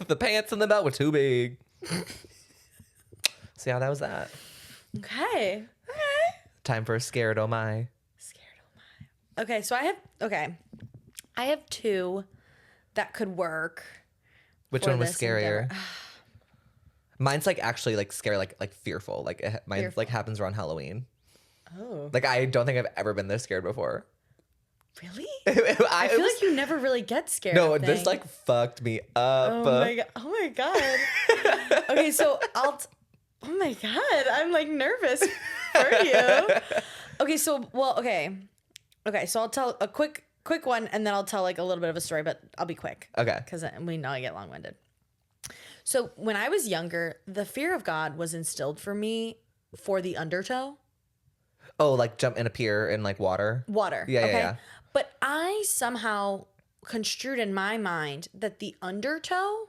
the pants and the belt were too big. So yeah, that was that. Okay. Time for a scared oh my. Scared oh my. Okay, so I have two that could work. Which For one was this scarier? endeavor. Mine's like actually like scary, like fearful. Like mine Fearful. like happens around Halloween. Oh. Like I don't think I've ever been this scared before. Really? I feel like you never really get scared. no, of this things. like fucked me up. Oh my god. Oh my god. Okay, so oh my god, I'm like nervous for you. Okay, so Okay, so I'll tell a quick one and then I'll tell like a little bit of a story, but I'll be quick. Okay. Because we know I get long-winded. So when I was younger, the fear of God was instilled for me for the undertow. Oh, like jump in a pier in like water. Water. Yeah, yeah, okay? yeah. But I somehow construed in my mind that the undertow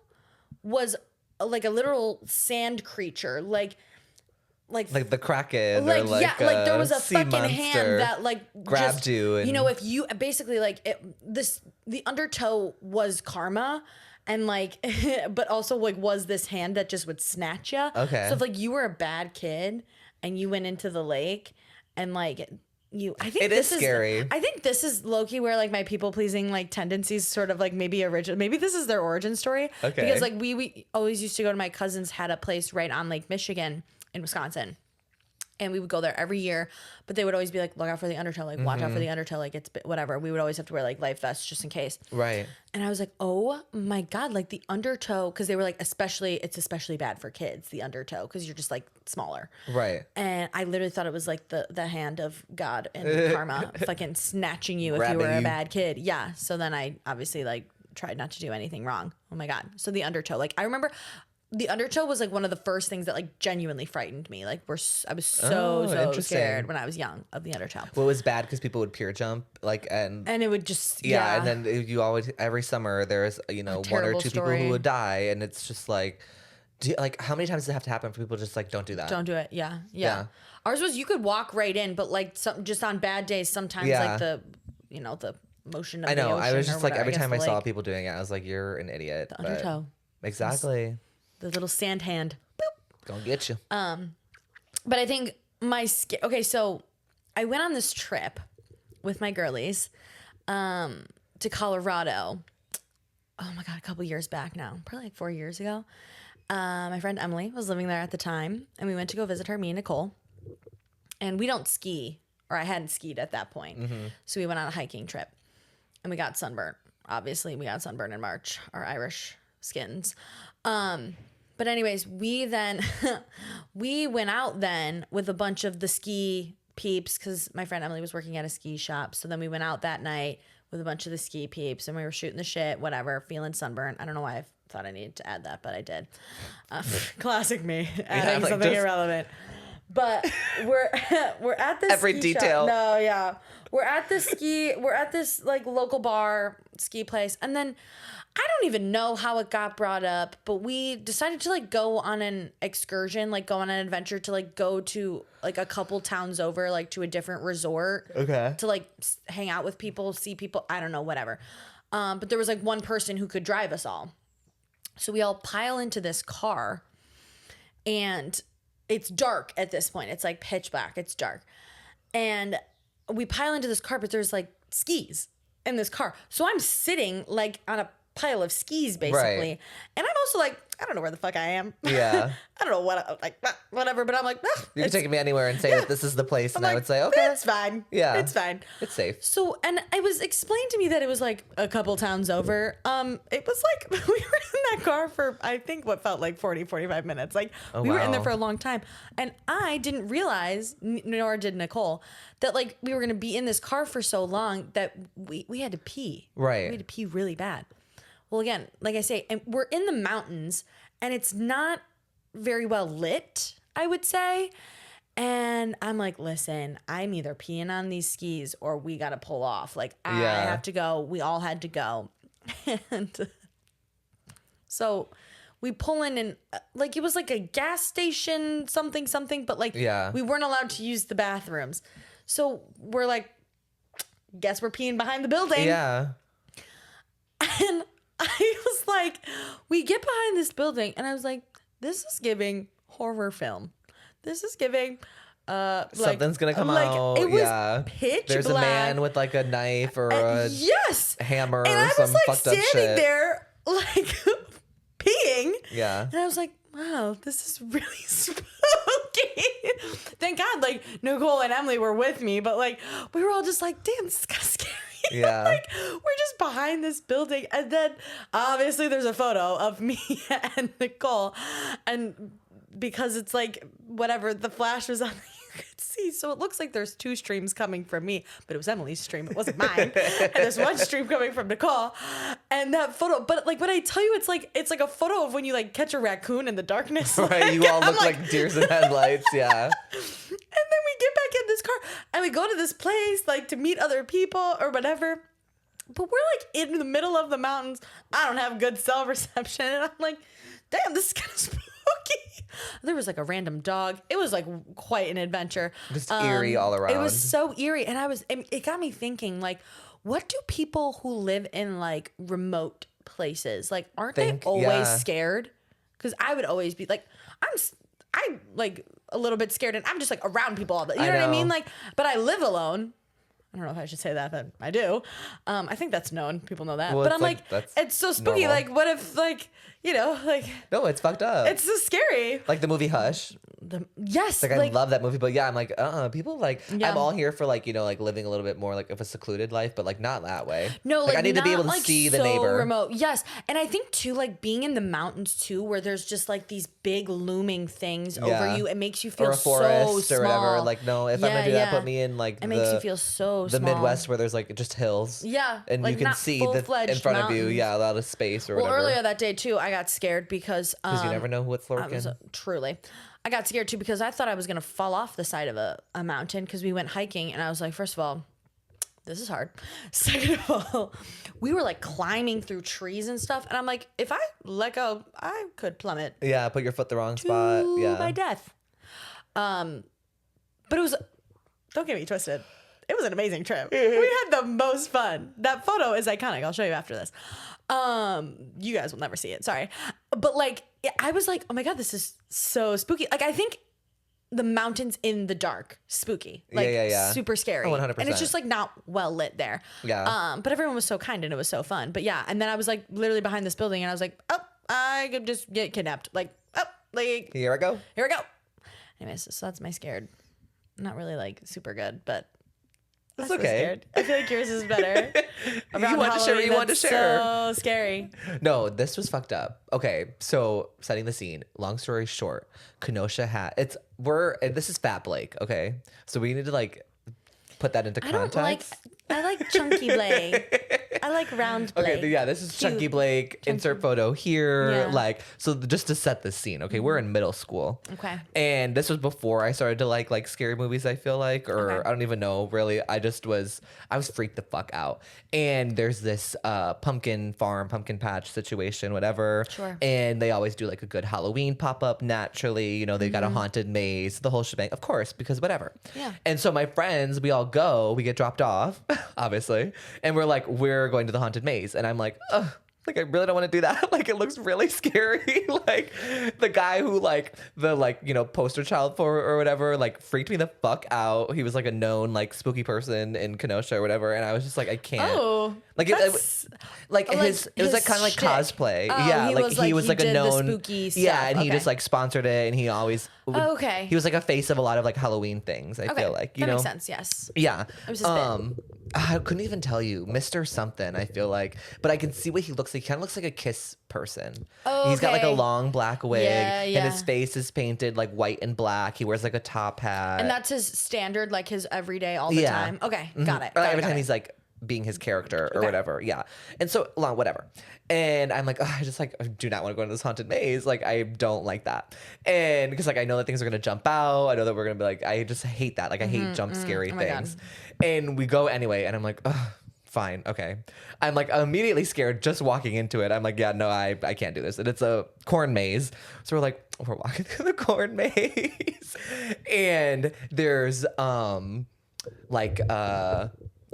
was like a literal sand creature. Like Like the Kraken like or like yeah, like there was a sea fucking monster hand that like grabbed just, you and you know, if you basically like the undertow was karma and like but also like was this hand that just would snatch you. Okay. So if like you were a bad kid and you went into the lake and like I think It is scary. I think this is low-key where like my people pleasing like tendencies sort of like maybe this is their origin story. Okay. Because like we always used to go to my cousin's had a place right on Lake Michigan in Wisconsin. And we would go there every year, but they would always be like, look out for the undertow, like watch out for the undertow, like it's whatever. We would always have to wear like life vests just in case. right. And I was like, oh my God, like the undertow, because they were like, it's especially bad for kids, the undertow, because you're just like smaller. Right. And I literally thought it was like the hand of God and karma fucking snatching you if you Grabbing were a you. bad kid. Yeah. So then I obviously like tried not to do anything wrong. Oh my God. So the undertow, like I remember the undertow was like one of the first things that like genuinely frightened me. Like I was so interesting. scared when I was young of the undertow. Well, it was bad because people would pier jump, like, and And it would just, yeah, and then you always every summer there's one or terrible two people story. who would die, and it's just like, like how many times does it have to happen for people just like don't do that? Don't do it. Yeah. Yeah. Ours was you could walk right in, but like just on bad days, sometimes Yeah. like the motion of I know. the ocean I was or just like whatever, every guess time the I saw lake, people doing it, I was like, you're an idiot. the but- undertow, Exactly. the little sand hand. Gonna get you. But I think okay, so I went on this trip with my girlies to Colorado. Oh my God, a couple years back now, probably like 4 years ago. My friend Emily was living there at the time, and we went to go visit her, me and Nicole. And we don't ski, or I hadn't skied at that point. So we went on a hiking trip, and we got sunburned. Obviously, we got sunburned in March, our Irish skins. But anyways, we then we went out then with a bunch of the ski peeps because my friend Emily was working at a ski shop. So then we went out that night with a bunch of the ski peeps and we were shooting the shit, whatever, feeling sunburned. I don't know why thought I needed to add that, but I did. Classic me, adding like something just- irrelevant. But we're at this Every ski detail. shop. No, yeah. We're at this like local bar ski place, and then I don't even know how it got brought up, but we decided to like go on an excursion, like go on an adventure to like go to like a couple towns over, like to a different resort. Okay. To like hang out with people, see people, I don't know, whatever. But there was like one person who could drive us all. So we all pile into this car, and it's dark at this point. It's like pitch black. It's dark. And we pile into this car, but there's like skis in this car. So I'm sitting like on a pile of skis basically. Right. And I'm also like, I don't know where the fuck I am. Yeah. I don't know what, like, whatever. But I'm like, You can take me anywhere and say that this is the place, and I'm I like, would say, okay, it's fine. Yeah. It's fine. it's safe. So, and it was explained to me that it was like a couple towns over. It was like we were in that car for, I think, what felt like 45 minutes. Like we were in there wow. for a long time. And I didn't realize, nor did Nicole, that like we were going to be in this car for so long that we had to pee. Right. We had to pee really bad. Well, again, like I say, and we're in the mountains and it's not very well lit, I would say. And I'm like, listen, I'm either peeing on these skis or we got to pull off. Like, I Yeah. have to go. We all had to go. And so we pull in and like, it was like a gas station, something, but like, Yeah. we weren't allowed to use the bathrooms. So we're like, guess we're peeing behind the building. Yeah. And I was like, we get behind this building, and I was like, this is giving horror film. This is giving Something's gonna come like, out. It was Yeah. pitch There's black. a man with like a knife or a yes, hammer and or I some was like fucked up standing shit. there like peeing. Yeah. And I was like, wow, this is really spooky. Thank God, like Nicole and Emily were with me, but like we were all just like, damn, this is kind of scary. Yeah. Like we're just behind this building, and then obviously there's a photo of me and Nicole, and because it's like whatever, the flash was on, you could see, so it looks like there's two streams coming from me, but it was Emily's stream, it wasn't mine. And there's one stream coming from Nicole, and that photo, but like when I tell you, it's like a photo of when you like catch a raccoon in the darkness. Right. You all I'm look like deers in headlights. Yeah. and then we get back in this car and we go to this place like to meet other people or whatever. But we're like in the middle of the mountains. I don't have good cell reception. And I'm like, damn, this is kind of spooky. There was like a random dog. It was like quite an adventure. Just eerie all around. It was so eerie. And it got me thinking, like, what do people who live in like remote places, like, aren't they always yeah. scared? Because I would always be like, I'm like a little bit scared, and I'm just like around people all the, you know what I mean? know. Like, but I live alone. I don't know if I should say that, but I do. I think that's known. People know that. Well, but it's I'm like, like, that's it's so spooky. normal. Like, what if, like, you know, like, No, it's fucked up. it's so scary. like the movie Hush. Yes. Like, I love that movie, but yeah, I'm like, people like, Yeah. I'm all here for like, you know, like living a little bit more like of a secluded life, but like not that way. No, like I need to be not, able to like, see the so neighbor. Remote, yes, and I think too, like being in the mountains too, where there's just like these big looming things over Yeah. you. It makes you feel Or a forest so or whatever. small. Like, no, if I'm Yeah, gonna do that, yeah. put me in like It makes you feel so the small. Midwest where there's like just hills. Yeah, And like, you can not see the in full-fledged front of you, mountains. yeah, a lot of space or Well, whatever. earlier that day too, I got scared because you never know what's I lurking. was truly. I got scared too because I thought I was gonna fall off the side of a mountain because we went hiking, and I was like, first of all, this is hard. Second of all, we were like climbing through trees and stuff, and I'm like, if I let go, I could plummet Yeah, put your foot the wrong spot. to Yeah. my death. But it was, don't get me twisted, it was an amazing trip. We had the most fun. That photo is iconic. I'll show you after this. You guys will never see it. Sorry. But like, I was like, oh my God, this is so spooky. Like, I think the mountains in the dark, spooky, like yeah. super scary. Oh, 100%. And it's just like not well lit there. Yeah. But everyone was so kind and it was so fun. But yeah. And then I was like literally behind this building and I was like, oh, I could just get kidnapped. Like, oh, like, Here I go. here we go. Anyways, so that's my scared. Not really like super good, but That's I'm so okay. scared. I feel like yours is better. You want to share what you want to share. So scary. No, this was fucked up. Okay, so setting the scene. Long story short, Kenosha had this is Fat Blake. Okay, so we need to like put that into I don't like. context. I like Chunky Blake. I like round Blake. Okay, yeah, this is Cute. Chunky Blake. Insert photo here. Yeah. Like, so just to set the scene, okay, we're in middle school. Okay. And this was before I started to like scary movies, I feel like, or Okay. I don't even know, really. I was freaked the fuck out. And there's this pumpkin farm, pumpkin patch situation, whatever. Sure. And they always do like a good Halloween pop-up naturally. You know, they got a haunted maze, the whole shebang, of course, because whatever. Yeah. And so my friends, we all go, we get dropped off, obviously, and we're like, we're going to the haunted maze. And I'm like, ugh. Like, I really don't want to do that. Like, it looks really scary. Like, the guy who, like, poster child for or whatever, like, freaked me the fuck out. He was, like, a known, like, spooky person in Kenosha or whatever. And I was just like, I can't. Oh. Like, it was his like kind of like shtick. cosplay. Oh, Yeah. he was a did the known. spooky Yeah. stuff. And he Okay. just, like, sponsored it. And he always. Oh, okay. He was, like, a face of a lot of, like, Halloween things, I Okay. feel like. You that know? makes sense. Yes. Yeah. was his bit. I couldn't even tell you, Mr. Something, I feel like, but I can see what he looks like. He kind of looks like a Kiss person. Oh, He's got like a okay. long black wig, Yeah, and yeah. his face is painted like white and black. He wears like a top hat. And that's his standard, like his everyday, all the Yeah. time. Okay, got it. Or got every it, got time it. he's like being his character or Okay. whatever. Yeah. And so long, whatever. And I'm like, I just like do not want to go into this haunted maze. Like, I don't like that. And because like I know that things are gonna jump out. I know that we're gonna be like, I just hate that. Like, I hate jump scary Oh my God. things. And we go anyway, and I'm like, ugh. Fine, okay. I'm like immediately scared just walking into it. I'm like, yeah, no, I can't do this. And it's a corn maze. So we're walking through the corn maze. And there's oh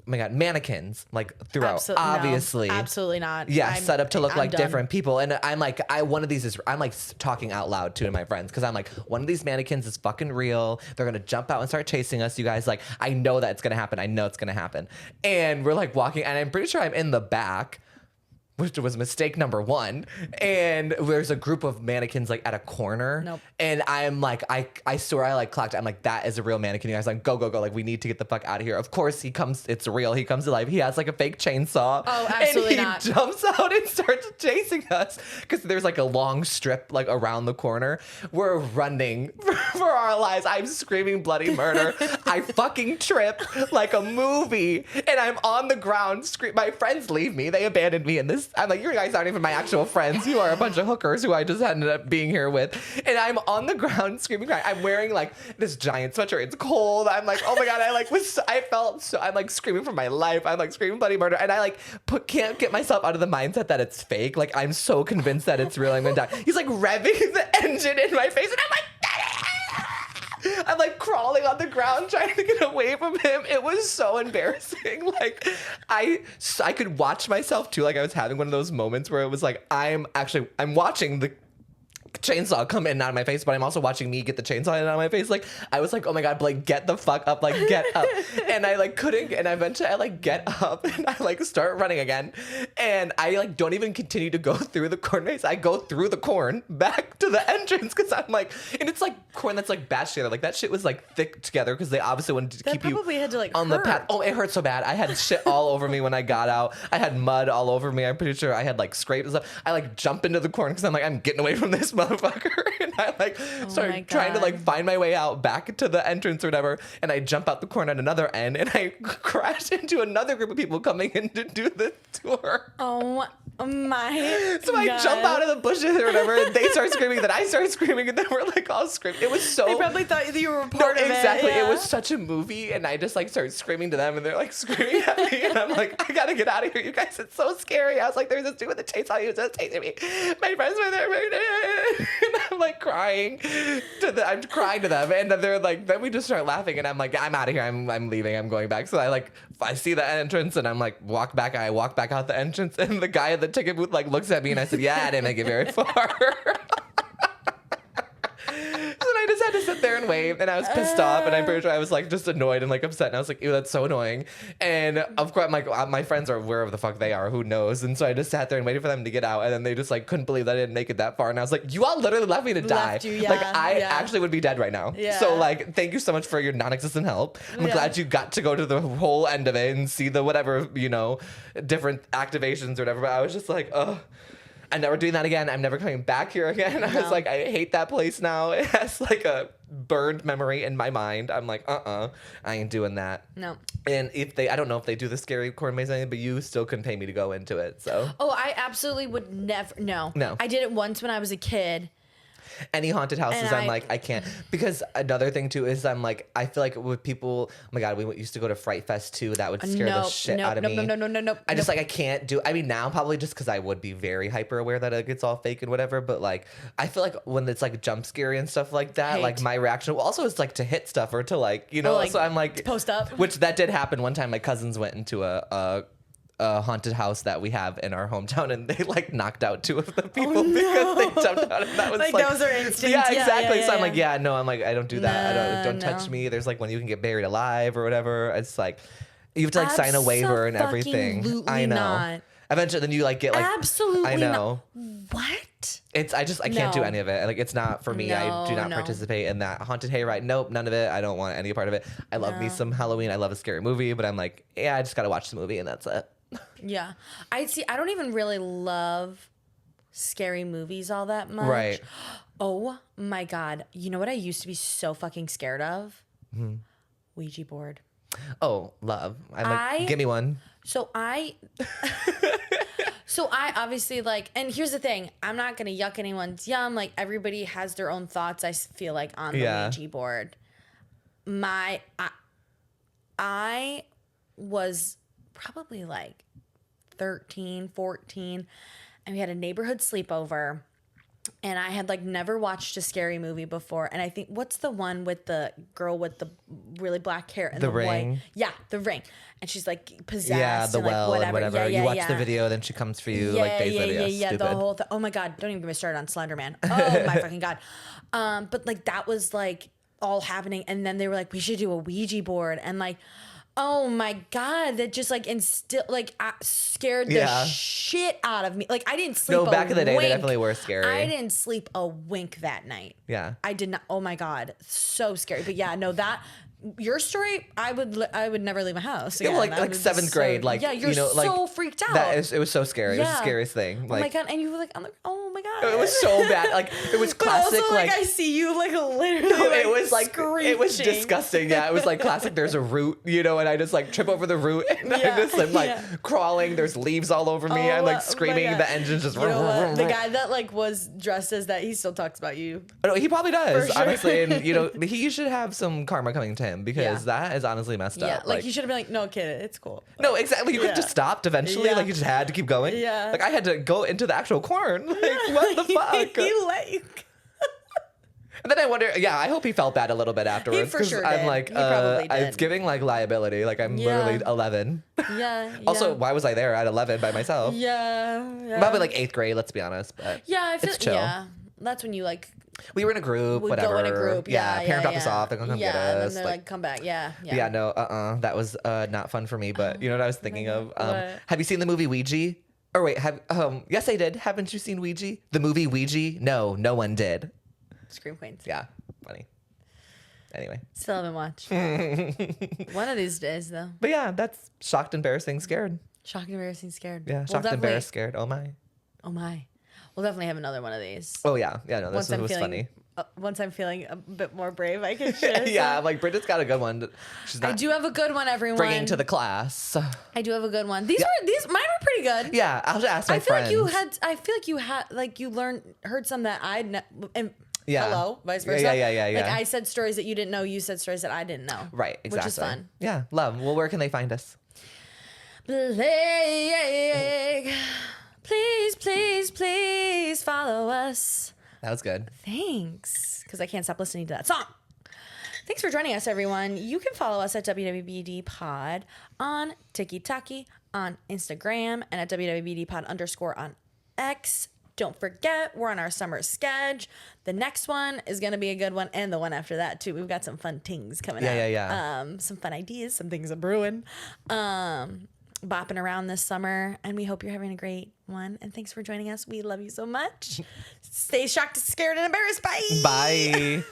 my God, mannequins like throughout, No, obviously. absolutely not. Yeah, set up to look I'm like done. different people. And I'm like, one of these is, I'm like talking out loud to my friends because I'm like, one of these mannequins is fucking real. They're going to jump out and start chasing us. You guys, like, I know that it's going to happen. I know it's going to happen. And we're like walking, and I'm pretty sure I'm in the back, which was mistake number one. And there's a group of mannequins like at a corner. Nope. And I'm like, I swear I like clocked. I'm like, that is a real mannequin. You guys like, go. Like, we need to get the fuck out of here. Of course he comes, it's real. He comes to life. He has like a fake chainsaw. Oh, absolutely and he not. jumps out and starts chasing us because there's like a long strip like around the corner. We're running for our lives. I'm screaming bloody murder. I fucking trip like a movie, and I'm on the ground. My friends leave me. They abandoned me in this. I'm like, you guys aren't even my actual friends. You are a bunch of hookers who I just ended up being here with. And I'm on the ground screaming, crying. I'm wearing like this giant sweatshirt. It's cold. I'm like, oh my God. I'm like screaming for my life. I'm like screaming bloody murder. And I like can't get myself out of the mindset that it's fake. Like, I'm so convinced that it's real. I'm gonna die. He's like revving the engine in my face, and I'm like, I'm like crawling on the ground trying to get away from him. It was so embarrassing. Like, I could watch myself too. Like, I was having one of those moments where it was like, I'm watching the chainsaw come in and out of my face, but I'm also watching me get the chainsaw in and out of my face. Like, I was like, oh my God, Blake, get the fuck up, like, get up. And I like couldn't, and eventually I like get up and I like start running again, and I like don't even continue to go through the corn maze. I go through the corn back to the entrance because I'm like, and it's like corn that's like batched together. Like, that shit was like thick together because they obviously wanted to That keep you probably had to, like, on the hurt. path. Oh, it hurt so bad. I had shit all over me when I got out. I had mud all over me. I'm pretty sure I had like scrapes and stuff. I like jump into the corn because I'm like, I'm getting away from this motherfucker. And I like my started trying to God. like find my way out back to the entrance or whatever. And I jump out the corn at another end, and I crash into another group of people coming in to do the tour. Oh my So I God. jump out of the bushes or whatever, and they start screaming, then I start screaming, and then we're like all screaming. It was so. They probably thought that you were a No, part of exactly. it. Yeah. It was such a movie, and I just like started screaming to them, and they're like screaming at me, and I'm like, I gotta get out of here, you guys. It's so scary. I was like, there's this dude with a chainsaw. He was just chasing me. My friends were there, and I'm like crying I'm crying to them, and they're like, then we just start laughing, and I'm like, I'm out of here. I'm leaving. I'm going back. So I see the entrance, and I'm like, walk back. I walk back out the entrance, and the guy at the ticket booth like looks at me, and I said, yeah, I didn't make it very far. And I just had to sit there and wait, and I was pissed off, and I'm pretty sure I was like just annoyed and like upset, and I was like, ew, that's so annoying. And of course, my friends are wherever the fuck they are, who knows? And so I just sat there and waited for them to get out, and then they just like couldn't believe that I didn't make it that far, and I was like, you all literally left me to die. Left you, yeah, like, I yeah. actually would be dead right now. Yeah. So like, thank you so much for your non-existent help. I'm Yeah. glad you got to go to the whole end of it and see the whatever, different activations or whatever. But I was just like, ugh. I'm never doing that again. I'm never coming back here again. I was like, I hate that place now. It has like a burned memory in my mind. I'm like, I ain't doing that. No. And I don't know if they do the scary corn maze anything, but you still couldn't pay me to go into it. So. Oh, I absolutely would never. No. No. I did it once when I was a kid. Any haunted houses, And I'm like, I can't. Because another thing too is I'm like, I feel like with people, oh my God, we used to go to Fright Fest too. That would scare the shit out of me. No. I just like, I can't do, I mean, now probably just because I would be very hyper aware that it's all fake and whatever. But like, I feel like when it's like jump scary and stuff like that, like my reaction also is like to hit stuff or to like, you know, like, so I'm like, post up. Which that did happen one time. My cousins went into a haunted house that we have in our hometown, and they like knocked out 2 of the people because they jumped out, and that was Like, that was their instinct. Yeah, exactly. Yeah, so I'm like, I'm like, I don't do that. Don't No. touch me. There's like when you can get buried alive or whatever. It's like you have to like sign a waiver and everything. Abso-fucking-lutely I know. not. Eventually, then you like get like Absolutely I know. not. What? I can't do No. any of it. Like it's not for me. I do not No. participate in that haunted hayride. Nope, none of it. I don't want any part of it. I love me some Halloween. I love a scary movie, but I'm like, yeah, I just gotta watch the movie and that's it. Yeah. I don't even really love scary movies all that much. Right. Oh my God. You know what I used to be so fucking scared of? Ouija board. Oh, love. I'm like, give me one. So I obviously like, and here's the thing, I'm not going to yuck anyone's yum. Like everybody has their own thoughts. I feel like on the Ouija board, I was probably like 13, 14, and we had a neighborhood sleepover, and I had like never watched a scary movie before. And I think, what's the one with the girl with the really black hair and The the Ring? white? Yeah, The Ring. And she's like possessed. Yeah, the and, like, well and whatever. You watch the video, then she comes for you. Yeah, like days later. yeah. Stupid. The whole thing. Oh my God, don't even get me started on Slender Man. Oh my fucking God. But like that was like all happening, and then they were like, we should do a Ouija board, and like, oh my God, that just like scared the shit out of me. Like I didn't sleep. No, back in the day, they wink. definitely were scary. I didn't sleep a wink that night. Yeah. I did not. Oh my God, so scary. But yeah, no, that your story, I would never leave my house. Yeah, Again. well, I like would seventh just grade, like yeah, you're you know, like so freaked out. it was so scary. It was the scariest thing. Like, oh my God, and you were like, I'm like, oh my God, it was so bad. Like it was classic. But also, like I see you like literally. No, like, it was like it was screeching. disgusting. Yeah, it was like classic. There's a root, you know, and I just like trip over the root, and I just am like crawling. There's leaves all over me. I'm like screaming. The engine's just. You know what? The guy that like was dressed as that, he still talks about you. No, he probably does, For sure. honestly. And you know, he should have some karma coming to him because that is honestly messed up. Yeah, like you should have been like, no kid, it's cool. No, exactly. You could have just stopped eventually. Yeah. Like you just had to keep going. Yeah. Like I had to go into the actual corn. Like what the fuck? He let you. And then I wonder. Yeah, I hope he felt bad a little bit afterwards. for sure I'm did. like, He probably did. it's giving like liability. Like I'm Yeah. literally 11. Yeah. Also, why was I there at 11 by myself? Yeah. Probably like 8th grade. Let's be honest. But Yeah, I feel it's chill. Yeah, that's when you like we were in a group. would whatever. go in a group. Yeah, parent dropped us off. They're gonna come get and us. then they're like, come back. Yeah. But yeah, no, that was not fun for me. But you know what I was thinking of? What? Have you seen the movie Ouija? Or wait, yes, I did. Haven't you seen Ouija? The movie Ouija? No, no one did. Scream Queens. Yeah, funny. Anyway, Still haven't watched. One of these days, though. but yeah, that's shocked, embarrassing, scared. Shocking, embarrassing, scared. Yeah, We'll shocked, definitely- embarrassed, scared. Oh my. Oh my. We'll definitely have another one of these. Oh yeah, no, this was funny. Once I'm feeling a bit more brave, I can share. Yeah, some. like Bridget's got a good one. She's I not do have a good one, everyone. bringing to the class. I do have a good one. These mine were pretty good. Yeah, I'll just ask my I feel friends. like you had like you heard some that and Yeah. hello, vice versa. Yeah. Like I said stories that you didn't know, you said stories that I didn't know. Right, exactly. Which is fun. Yeah, love. Well, where can they find us? Please follow us. That was good. Thanks, because I can't stop listening to that song. Thanks for joining us, everyone. You can follow us at WWBD Pod on TikTok, on Instagram, and at WWBD Pod _ on X. Don't forget, we're on our summer sketch. The next one is going to be a good one, and the one after that, too. We've got some fun things coming up. Yeah. Some fun ideas, some things are brewing. Bopping around this summer, and we hope you're having a great one. And thanks for joining us. We love you so much. Stay shocked, scared, and embarrassed. Bye. Bye.